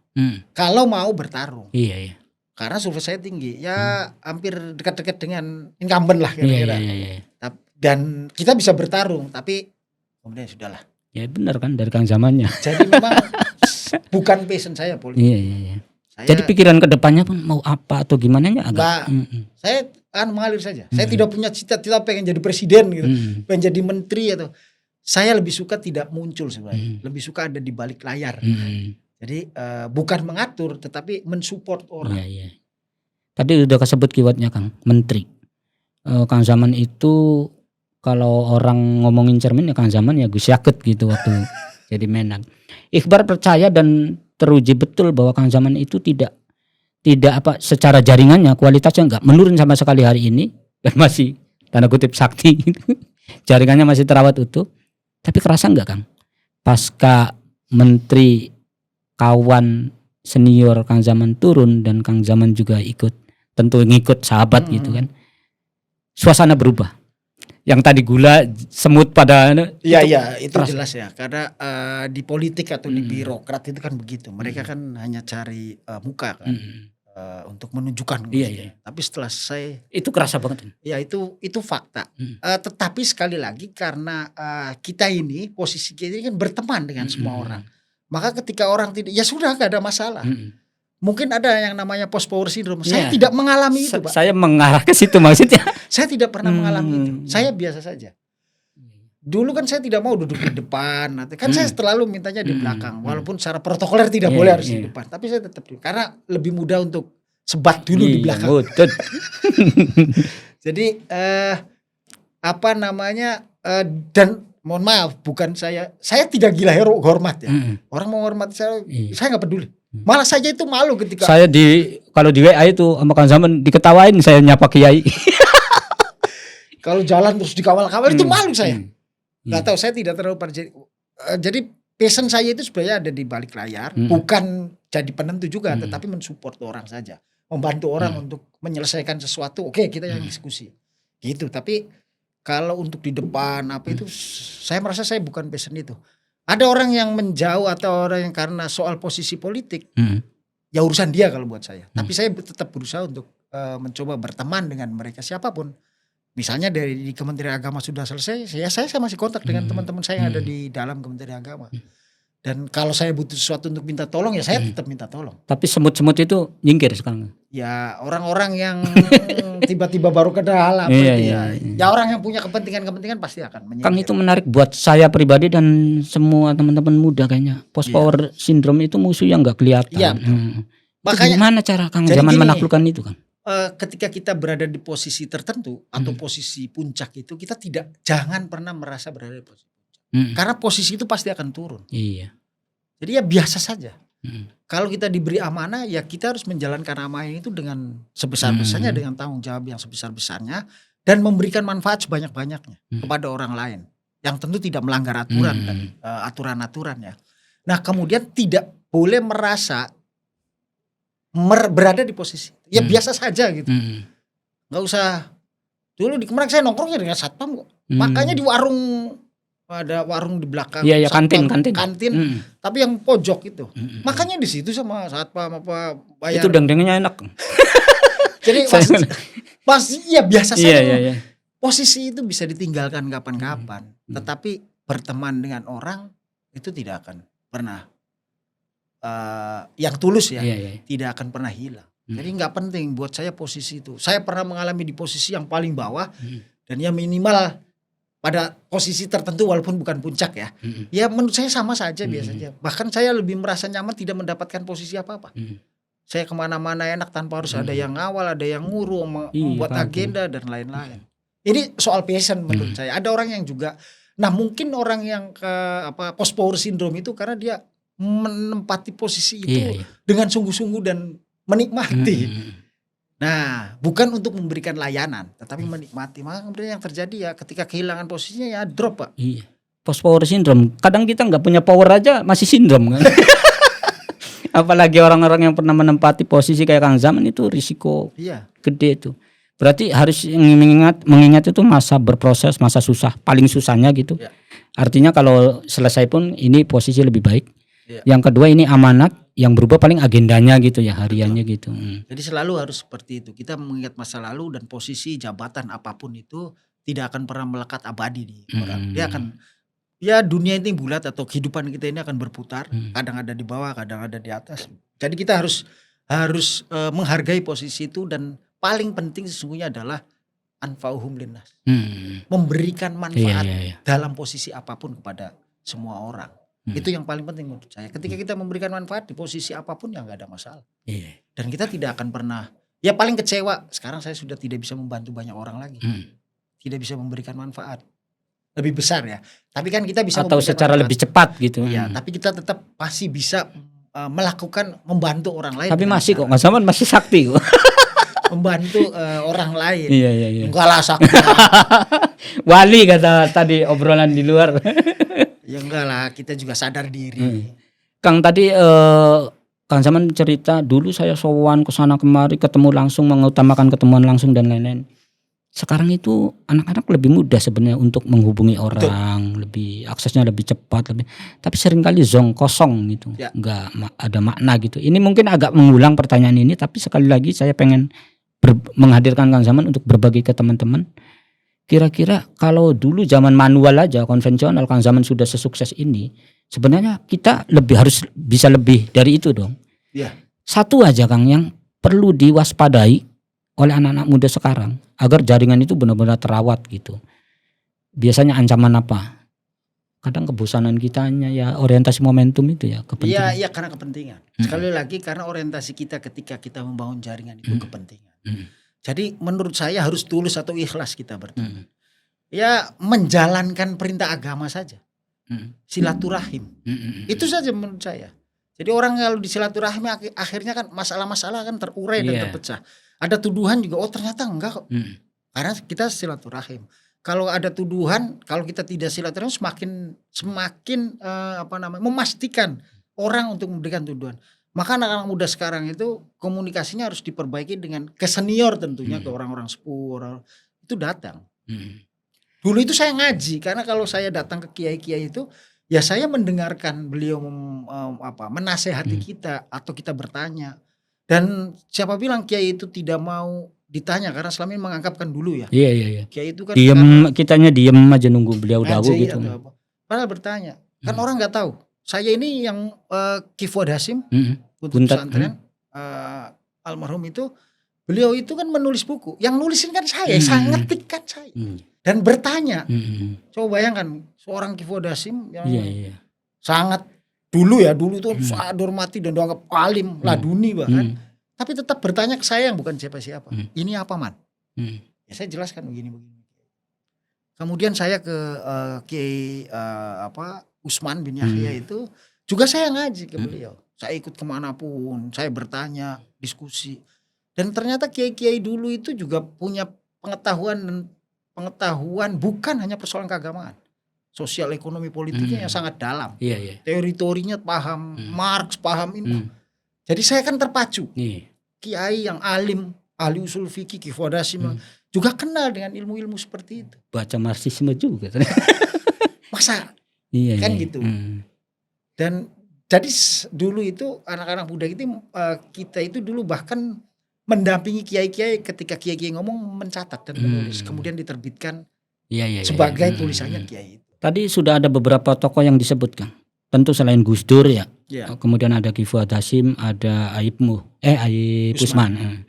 kalau mau bertarung. Iya. Karena survei saya tinggi. Ya hampir dekat-dekat dengan incumbent lah kira-kira. dan kita bisa bertarung, tapi kemudian sudahlah. Ya benar kan dari Kang Zamannya. Jadi memang bukan passion saya politik. Iya. Saya, Jadi pikiran kedepannya pun mau apa atau gimana nya agak. Mbak, saya mengalir saja. Saya tidak punya cita-cita pengen jadi presiden gitu, pengen jadi menteri atau. Saya lebih suka tidak muncul sebenarnya. Lebih suka ada di balik layar. Jadi bukan mengatur, tetapi mensupport orang. Iya. Tadi udah kesebut keywordnya Kang, menteri. Kang Zaman itu kalau orang ngomongin cermin ya Kang Zaman ya Gus Yakut gitu waktu jadi Menak. Ikhbar percaya dan teruji betul bahwa Kang Zaman itu tidak secara jaringannya kualitasnya enggak menurun sama sekali hari ini dan masih tanda kutip sakti gitu. Jaringannya masih terawat utuh. Tapi kerasa enggak Kang? Pasca menteri kawan senior Kang Zaman turun dan Kang Zaman juga ikut, tentu ngikut sahabat gitu kan. Suasana berubah. Yang tadi gula semut pada Iya itu jelas ya, karena di politik atau di birokrat itu kan begitu, mereka kan hanya cari muka kan, untuk menunjukkan. Iya. Tapi setelah selesai itu kerasa banget. Ya itu fakta. Tetapi sekali lagi karena kita ini posisi kita ini kan berteman dengan semua orang, maka ketika orang tidak, ya sudah gak ada masalah. Mungkin ada yang namanya post power syndrome. Saya tidak mengalami itu, Pak. Saya mengarah ke situ maksudnya. Saya tidak pernah mengalami itu. Saya biasa saja. Dulu kan saya tidak mau duduk di depan. Kan saya selalu mintanya di belakang. Walaupun secara protokoler tidak boleh harus di depan. Tapi saya tetap di, karena lebih mudah untuk sebat dulu di belakang. Jadi dan mohon maaf, bukan saya tidak gila hero hormat ya. Orang mau hormat saya nggak peduli. Malah saja itu malu ketika saya kalau di WA itu sama Kang Zaman diketawain saya nyapa kiai. Kalau jalan terus dikawal-kawal itu malu saya. Nggak tahu, saya tidak terlalu jadi passion saya itu sebenarnya ada di balik layar, bukan jadi penentu juga, tetapi mensupport orang saja, membantu orang untuk menyelesaikan sesuatu. Oke, kita yang diskusi gitu. Tapi kalau untuk di depan apa itu, saya merasa saya bukan passion itu. Ada orang yang menjauh atau orang yang karena soal posisi politik, ya urusan dia kalau buat saya. Tapi saya tetap berusaha untuk mencoba berteman dengan mereka siapapun. Misalnya di Kementerian Agama sudah selesai, saya masih kontak dengan teman-teman saya yang ada di dalam Kementerian Agama. Dan kalau saya butuh sesuatu untuk minta tolong, ya saya tetap minta tolong. Tapi semut-semut itu nyingkir sekarang. Ya orang-orang yang tiba-tiba baru kenal ya orang yang punya kepentingan pasti akan menyingkir. Kang, itu menarik buat saya pribadi dan semua teman-teman muda kayaknya. Post power syndrome itu musuh yang nggak kelihatan. Iya. Makanya gimana cara Kang Zaman menaklukkan itu Kang? Ketika kita berada di posisi tertentu atau posisi puncak itu, kita jangan pernah merasa berada di posisi puncak. Karena posisi itu pasti akan turun. Iya. Jadi ya biasa saja. Kalau kita diberi amanah, ya kita harus menjalankan amanah itu dengan sebesar-besarnya, dengan tanggung jawab yang sebesar-besarnya, dan memberikan manfaat sebanyak-banyaknya kepada orang lain yang tentu tidak melanggar aturan dan aturan-aturan ya. Nah kemudian tidak boleh merasa berada di posisi ya biasa saja gitu. Nggak usah. Dulu di kemarin saya nongkrongnya dengan satpam kok. Makanya di warung, ada warung di belakang. Iya, kantin. Tapi yang pojok itu. Makanya di situ sama satpam apa bayar. Itu dendengnya enak. Jadi pasti ya biasa saja. Iya. Posisi itu bisa ditinggalkan kapan-kapan. Tetapi berteman dengan orang itu tidak akan pernah yang tulus ya, tidak akan pernah hilang. Jadi nggak penting buat saya posisi itu. Saya pernah mengalami di posisi yang paling bawah dan ya minimal pada posisi tertentu walaupun bukan puncak ya. Ya menurut saya sama saja biasanya. Bahkan saya lebih merasa nyaman tidak mendapatkan posisi apa-apa. Saya kemana-mana enak tanpa harus ada yang ngawal, ada yang ngurung, membuat agenda dan lain-lain. Ini soal passion menurut saya. Ada orang yang juga, nah mungkin orang yang post power syndrome itu karena dia menempati posisi itu dengan sungguh-sungguh dan menikmati. Nah, bukan untuk memberikan layanan, tetapi menikmati. Maka kemudian yang terjadi ya ketika kehilangan posisinya ya drop, Pak. Iya. Post power syndrome. Kadang kita nggak punya power aja masih sindrom kan. Apalagi orang-orang yang pernah menempati posisi kayak Kang Zaman itu risiko gede itu. Berarti harus mengingat itu masa berproses, masa susah, paling susahnya gitu. Artinya kalau selesai pun ini posisi lebih baik. Yang kedua ini amanat, yang berubah paling agendanya gitu ya, hariannya gitu. Jadi selalu harus seperti itu. Kita mengingat masa lalu dan posisi jabatan apapun itu tidak akan pernah melekat abadi di orang. Hmm. Dia akan, ya dunia ini bulat atau kehidupan kita ini akan berputar. Hmm. Kadang ada di bawah, kadang ada di atas. Jadi kita harus menghargai posisi itu, dan paling penting sesungguhnya adalah anfa'uhum linnas. Memberikan manfaat Iya. dalam posisi apapun kepada semua orang. Hmm. Itu yang paling penting menurut saya. Ketika kita memberikan manfaat di posisi apapun ya nggak ada masalah. Iya. Dan kita tidak akan pernah, ya paling kecewa. Sekarang saya sudah tidak bisa membantu banyak orang lagi. Tidak bisa memberikan manfaat lebih besar ya. Tapi kan kita bisa Atau memberikan secara manfaat lebih cepat gitu. ya, tapi kita tetap masih bisa melakukan, membantu orang lain. Tapi dengan masih kok, cara- Mas Zaman masih sakti kok. membantu orang lain. Iya. Enggak lah sakti. Wali kata tadi obrolan di luar. Ya enggak lah, kita juga sadar diri. Kang tadi Kang Zaman cerita dulu saya sowan ke sana kemari, ketemu langsung, mengutamakan ketemuan langsung dan lain-lain. Sekarang itu anak-anak lebih mudah sebenarnya untuk menghubungi orang, lebih aksesnya lebih cepat, tapi seringkali zong kosong gitu, Ya. nggak ada makna gitu. Ini mungkin agak mengulang pertanyaan ini, tapi sekali lagi saya pengen menghadirkan Kang Zaman untuk berbagi ke teman-teman. Kira-kira kalau dulu zaman manual aja konvensional, Kang Zaman sudah sesukses ini, sebenarnya kita harus bisa lebih dari itu dong. Ya. Satu aja Kang yang perlu diwaspadai oleh anak-anak muda sekarang agar jaringan itu benar-benar terawat gitu. Biasanya ancaman apa? Kadang kebosanan kitanya ya orientasi momentum itu ya kepentingan. Iya karena kepentingan. Sekali lagi karena orientasi kita ketika kita membangun jaringan itu kepentingan. Jadi menurut saya harus tulus atau ikhlas kita bertemu. Ya menjalankan perintah agama saja. Silaturahim. Itu saja menurut saya. Jadi orang kalau di silaturahim akhirnya kan masalah-masalah kan terurai dan terpecah. Ada tuduhan juga, oh ternyata enggak kok. Karena kita silaturahim. Kalau ada tuduhan, kalau kita tidak silaturahim semakin memastikan orang untuk memberikan tuduhan. Maka anak-anak muda sekarang itu komunikasinya harus diperbaiki dengan ke senior tentunya, ke orang-orang sepuh, itu datang. Dulu itu saya ngaji, karena kalau saya datang ke kiai-kiai itu, ya saya mendengarkan beliau menasehati kita atau kita bertanya. Dan siapa bilang kiai itu tidak mau ditanya, karena selama ini menganggapkan dulu ya. Iya. Kiai itu kan Kitanya diem aja nunggu beliau dahulu gitu. Padahal bertanya. Kan orang nggak tahu. Saya ini yang Ki Fuad Hasim, Buntut Pesantren, almarhum itu, beliau itu kan menulis buku. Yang nulisin kan saya ngetik kan saya. Dan bertanya. Coba bayangkan seorang Ki Fuad Hasim yang sangat dulu itu sangat dihormati dan dianggap alim, laduni bahkan. Tapi tetap bertanya ke saya yang bukan siapa-siapa. Ini apa man? Ya saya jelaskan begini. Kemudian saya ke Kiai Usman bin Yahya itu juga saya ngaji ke beliau. Saya ikut kemanapun, saya bertanya, diskusi. Dan ternyata kiai-kiai dulu itu juga punya pengetahuan bukan hanya persoalan keagamaan. Sosial ekonomi politiknya yang sangat dalam. Teori-teorinya paham, Marx paham ini. Jadi saya kan terpacu. Kiai yang alim, ahli usul fikih, Ki Fuad Hasim juga kenal dengan ilmu-ilmu seperti itu. Baca Marxisme juga. Masa? Kan gitu. Dan jadi dulu itu anak-anak muda itu kita itu dulu bahkan mendampingi kiai-kiai ketika kiai-kiai ngomong mencatat dan menulis. Kemudian diterbitkan sebagai tulisannya kiai itu. Tadi sudah ada beberapa tokoh yang disebutkan. Tentu selain Gus Dur ya. Kemudian ada Ki Fuad Hasim, ada Aib Usman.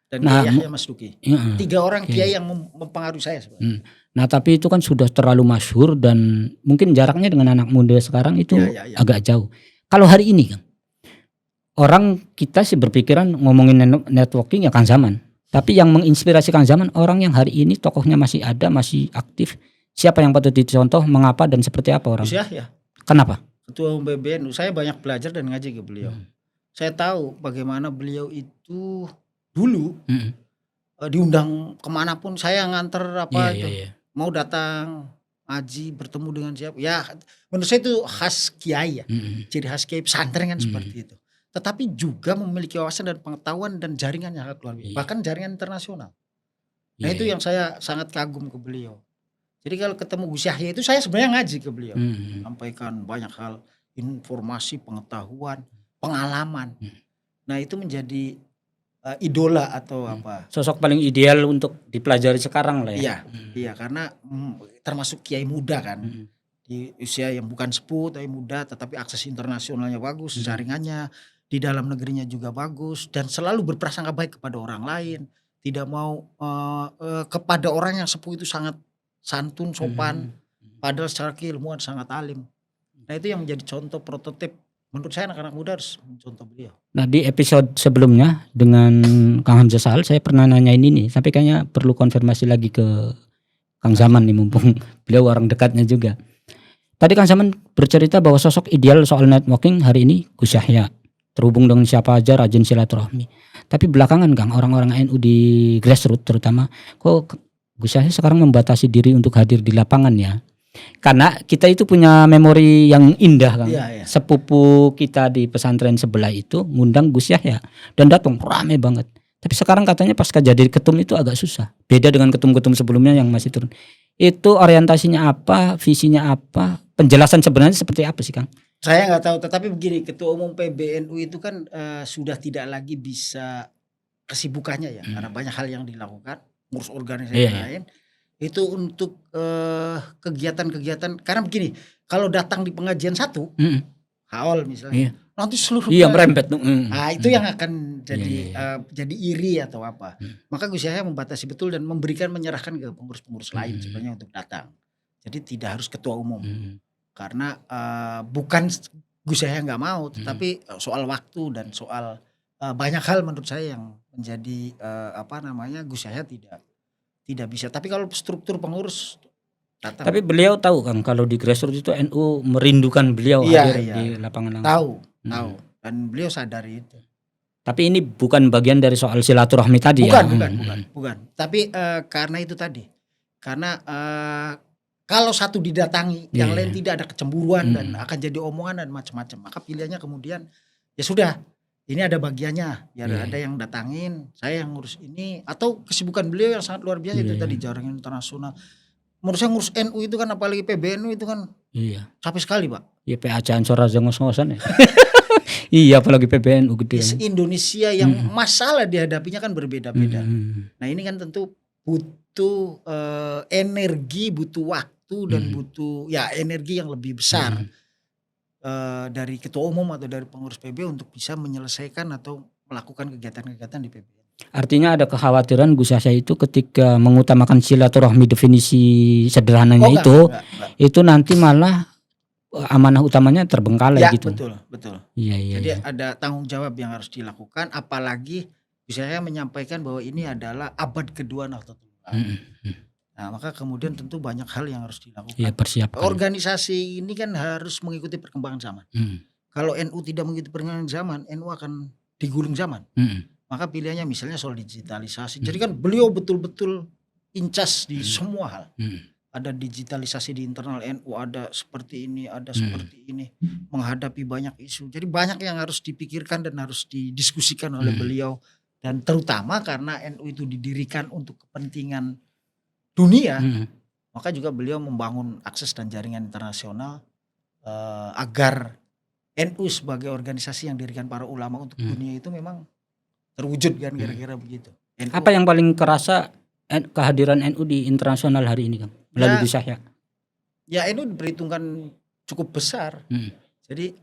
Dan Yahya Masduki. 3 orang kiai yang mempengaruhi saya sebenarnya. Nah tapi itu kan sudah terlalu masyhur dan mungkin jaraknya dengan anak muda sekarang itu agak jauh. Kalau hari ini kan orang kita sih berpikiran ngomongin networking ya Kang Zaman. Tapi yang menginspirasi Kang Zaman orang yang hari ini tokohnya masih ada, masih aktif. Siapa yang patut dicontoh, mengapa dan seperti apa orang? Gus Yahya. Kenapa? Ketua Umum PBNU, saya banyak belajar dan ngaji ke beliau. Saya tahu bagaimana beliau itu dulu diundang kemanapun, saya nganter mau datang ngaji, bertemu dengan siapa. Ya menurut saya itu khas kiai ya. Ciri khas kiai pesantren kan seperti itu. Tetapi juga memiliki wawasan dan pengetahuan dan jaringan yang sangat luar biasa. Bahkan jaringan internasional. Nah itu yang saya sangat kagum ke beliau. Jadi kalau ketemu Gus Yahya itu saya sebenarnya ngaji ke beliau. Sampaikan banyak hal, informasi, pengetahuan, pengalaman. Nah itu menjadi idola atau apa. Sosok paling ideal untuk dipelajari sekarang lah ya. Iya, iya karena termasuk kiai muda kan. Di usia yang bukan sepuh tapi muda, tetapi akses internasionalnya bagus, jaringannya di dalam negerinya juga bagus, dan selalu berprasangka baik kepada orang lain. Tidak mau kepada orang yang sepuh itu sangat santun, sopan, padahal secara keilmuan sangat alim. Nah itu yang menjadi contoh prototip. Menurut saya anak-anak muda harus mencontoh beliau. Nah di episode sebelumnya dengan Kang Hamzah Sahal saya pernah nanyain ini, tapi kayaknya perlu konfirmasi lagi ke Kang Zaman nih, mumpung beliau orang dekatnya juga. Tadi Kang Zaman bercerita bahwa sosok ideal soal networking hari ini Gus Yahya. Terhubung dengan siapa aja, rajin silaturahmi. Tapi belakangan Kang, orang-orang NU di grassroots terutama, kok Gus Yahya sekarang membatasi diri untuk hadir di lapangan ya. Karena kita itu punya memori yang indah Kang. Iya. Sepupu kita di pesantren sebelah itu ngundang Gus Yahya dan datang rame banget. Tapi sekarang katanya pasca jadi ketum itu agak susah. Beda dengan ketum-ketum sebelumnya yang masih turun. Itu orientasinya apa, visinya apa, penjelasan sebenarnya seperti apa sih Kang? Saya nggak tahu, tetapi begini, Ketua Umum PBNU itu kan sudah tidak lagi bisa kesibukannya ya, karena banyak hal yang dilakukan, ngurus organisasi lain. Itu untuk kegiatan-kegiatan, karena begini, kalau datang di pengajian satu, haul misalnya, nanti seluruh merempet. Nah itu yang akan jadi iri atau apa. Maka Gus Yahya membatasi betul dan menyerahkan ke pengurus-pengurus lain sebenarnya untuk datang. Jadi tidak harus ketua umum. Karena bukan Gus Yahya nggak mau, tetapi soal waktu dan soal banyak hal menurut saya yang menjadi Gus Yahya tidak bisa. Tapi kalau struktur pengurus datang. Tapi beliau tahu Kang kalau di grassroots itu NU merindukan beliau hadir di lapangan langsung. Tahu dan beliau sadari itu. Tapi ini bukan bagian dari soal silaturahmi tadi bukan. Tapi karena itu tadi. Karena kalau satu didatangi, yang lain tidak ada kecemburuan dan akan jadi omongan dan macam-macam. Maka pilihannya kemudian ya sudah, ini ada bagiannya. Ya ada yang datangin, saya yang ngurus ini, atau kesibukan beliau yang sangat luar biasa itu tadi jaringan internasional. Menurut saya ngurus NU itu kan, apalagi PBNU itu kan capek sekali Pak. Iya PAC Ansor aja ngos-ngosan ya. Iya apalagi PBNU gede. Indonesia yang masalah dihadapinya kan berbeda-beda. Nah ini kan tentu butuh energi, butuh waktu dan butuh energi yang lebih besar dari ketua umum atau dari pengurus PB untuk bisa menyelesaikan atau melakukan kegiatan-kegiatan di PB. Artinya ada kekhawatiran Gus Yahya itu ketika mengutamakan silaturahmi definisi sederhananya enggak. Itu nanti malah amanah utamanya terbengkalai gitu. Betul. Iya. Jadi ada tanggung jawab yang harus dilakukan, apalagi Gus Yahya menyampaikan bahwa ini adalah abad kedua Nahdlatul Ulama. Nah, maka kemudian tentu banyak hal yang harus dilakukan. Iya, persiapkan. Organisasi ini kan harus mengikuti perkembangan zaman. Kalau NU tidak mengikuti perkembangan zaman, NU akan digulung zaman. Maka pilihannya misalnya soal digitalisasi. Jadi kan beliau betul-betul incas di semua hal. Ada digitalisasi di internal NU, ada seperti ini, ada seperti ini, menghadapi banyak isu. Jadi banyak yang harus dipikirkan dan harus didiskusikan oleh beliau. Dan terutama karena NU itu didirikan untuk kepentingan dunia, maka juga beliau membangun akses dan jaringan internasional agar NU sebagai organisasi yang didirikan para ulama untuk dunia itu memang terwujud kan, kira-kira begitu. NU, apa yang paling kerasa kehadiran NU di internasional hari ini Kang? Melalui Gus Yahya. Ya NU diperhitungkan cukup besar. Jadi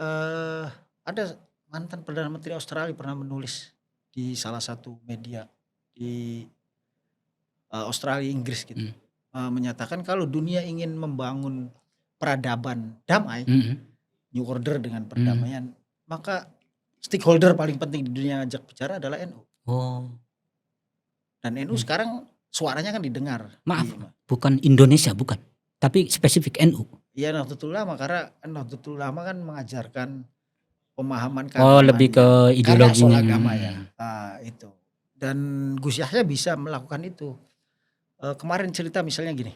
ada mantan Perdana Menteri Australia pernah menulis di salah satu media di Australia, Inggris gitu, menyatakan kalau dunia ingin membangun peradaban damai, New Order dengan perdamaian, maka stakeholder paling penting di dunia ajak bicara adalah NU. Dan NU sekarang suaranya kan didengar. Maaf, bukan Indonesia bukan, tapi spesifik NU. Iya Nahdlatul Ulama, karena Nahdlatul Ulama kan mengajarkan pemahaman lebih ke ideologinya. Soal agama ya. Itu. Dan Gus Yahya bisa melakukan itu. Kemarin cerita misalnya gini.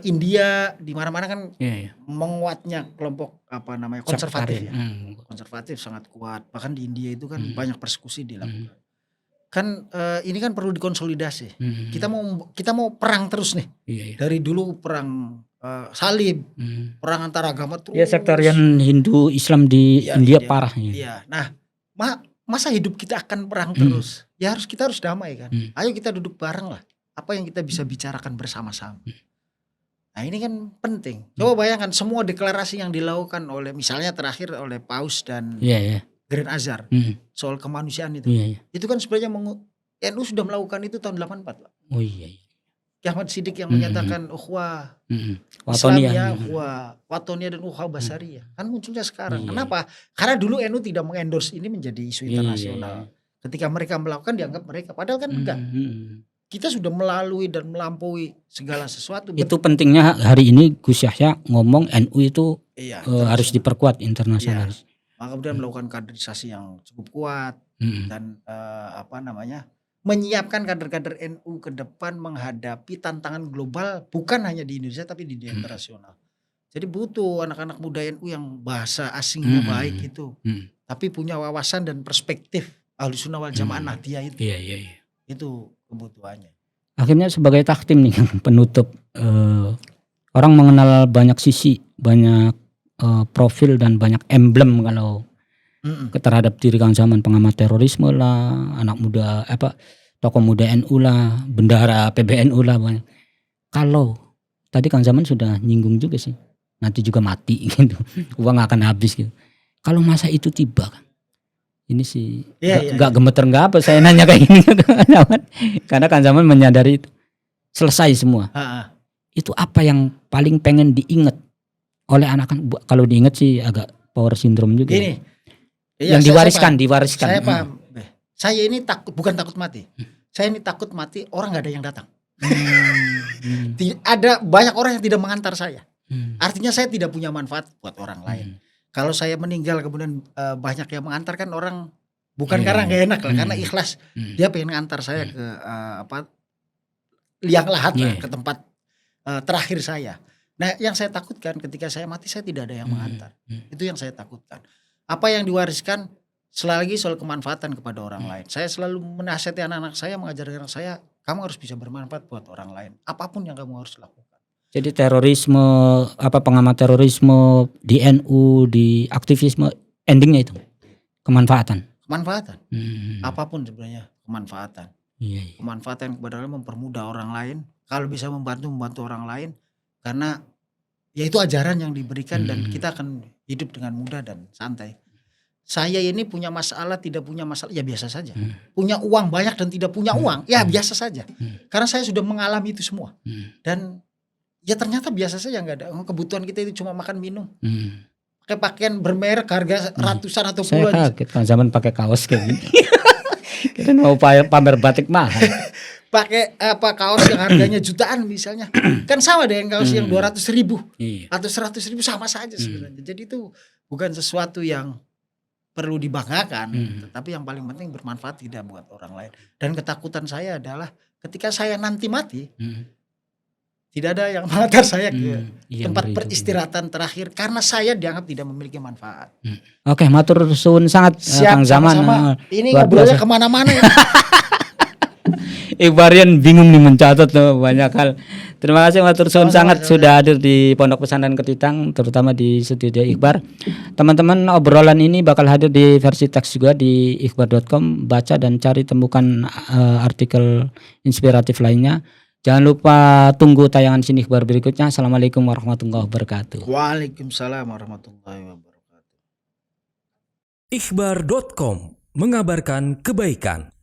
India di mana-mana kan menguatnya kelompok konservatif ya. Konservatif sangat kuat. Bahkan di India itu kan banyak persekusi dilakukan. Kan ini kan perlu dikonsolidasi. Kita mau perang terus nih. Dari dulu perang salib, perang antar agama terus. Ya sektarian Hindu Islam di India parah. Iya. Nah, masa hidup kita akan perang terus? Ya kita harus damai kan. Ayo kita duduk bareng lah. Apa yang kita bisa bicarakan bersama-sama. Nah ini kan penting. Coba bayangkan semua deklarasi yang dilakukan oleh misalnya terakhir oleh Paus dan Grand Azhar soal kemanusiaan itu. Itu kan sebenarnya NU sudah melakukan itu tahun 84 Pak. Oh iya. Ki Ahmad Siddiq yang menyatakan ukhuwah Watonia. Islamiyah, ukhuwah Watonia dan ukhuwah Basariyah. Kan munculnya sekarang. Kenapa? Karena dulu NU tidak mengendorse ini menjadi isu internasional. Ketika mereka melakukan dianggap mereka. Padahal kan enggak. Kita sudah melalui dan melampaui segala sesuatu. Itu pentingnya hari ini Gus Yahya ngomong NU itu harus diperkuat internasional. Maka kemudian melakukan kaderisasi yang cukup kuat dan menyiapkan kader-kader NU ke depan menghadapi tantangan global bukan hanya di Indonesia tapi di dunia internasional. Jadi butuh anak-anak muda NU yang bahasa asingnya baik itu, tapi punya wawasan dan perspektif Ahlussunnah wal Jamaah Nahdiyah itu. Itu kebutuhannya. Akhirnya sebagai taktim nih penutup, orang mengenal banyak sisi, banyak profil dan banyak emblem kalau terhadap diri Kang Zaman, pengamat terorisme lah, anak muda tokoh muda NU lah, bendahara PBNU lah banyak. Kalau tadi Kang Zaman sudah nyinggung juga sih, nanti juga mati gitu, uang akan habis gitu. Kalau masa itu tiba kan, ini sih gak gemeter gak apa saya nanya kayak gini karena Kang Zaman menyadari itu selesai semua. Itu apa yang paling pengen diingat oleh anak-anak? Kalau diingat sih agak power syndrome juga. Gini, yang diwariskan. Saya paham. Saya ini bukan takut mati. Saya ini takut mati orang gak ada yang datang. Ada banyak orang yang tidak mengantar saya. Artinya saya tidak punya manfaat buat orang lain. Kalau saya meninggal kemudian banyak yang mengantarkan orang, bukan karena gak enak lah, karena ikhlas. Dia pengen ngantar saya ke liang lahat lah, ke tempat terakhir saya. Nah yang saya takutkan ketika saya mati saya tidak ada yang mengantar. Itu yang saya takutkan. Apa yang diwariskan selagi soal kemanfaatan kepada orang lain. Saya selalu menasihati anak-anak saya, mengajarkan anak saya, kamu harus bisa bermanfaat buat orang lain. Apapun yang kamu harus lakukan. Jadi terorisme, pengamat terorisme di NU, di aktivisme, endingnya itu kemanfaatan. Apapun sebenarnya kemanfaatan. Kemanfaatan kepada orang lain, mempermudah orang lain. Kalau bisa membantu orang lain, karena ya itu ajaran yang diberikan dan kita akan hidup dengan mudah dan santai. Saya ini punya masalah, tidak punya masalah, ya biasa saja. Punya uang banyak dan tidak punya uang, ya biasa saja. Karena saya sudah mengalami itu semua. Dan ya ternyata biasa saja, nggak ada. Kebutuhan kita itu cuma makan minum. Pakai pakaian bermerek harga ratusan atau puluhan. Saya kaget Kang Zaman pakai kaos kayak gini. Kita mau pamer batik mahal. Pakai kaos yang harganya jutaan misalnya. Kan sama dengan kaos yang 200.000 atau 100.000 sama saja sebenarnya. Jadi itu bukan sesuatu yang perlu dibanggakan, tetapi yang paling penting bermanfaat tidak buat orang lain. Dan ketakutan saya adalah ketika saya nanti mati, tidak ada yang mengantar saya ke tempat peristirahatan terakhir karena saya dianggap tidak memiliki manfaat. Oke, matur suwun sangat Kang Zaman. Ini ngobrolnya kemana-mana ya. Ikhbarian bingung nih mencatat banyak hal. Terima kasih matur suwun sangat sudah hadir di Pondok Pesantren Ketitang, terutama di studio Ikhbar. Teman-teman, obrolan ini bakal hadir di versi teks juga di ikhbar.com. Baca dan cari temukan artikel inspiratif lainnya. Jangan lupa tunggu tayangan Sini Ikhbar berikutnya. Assalamualaikum warahmatullahi wabarakatuh. Waalaikumsalam warahmatullahi wabarakatuh. Ikhbar.com mengabarkan kebaikan.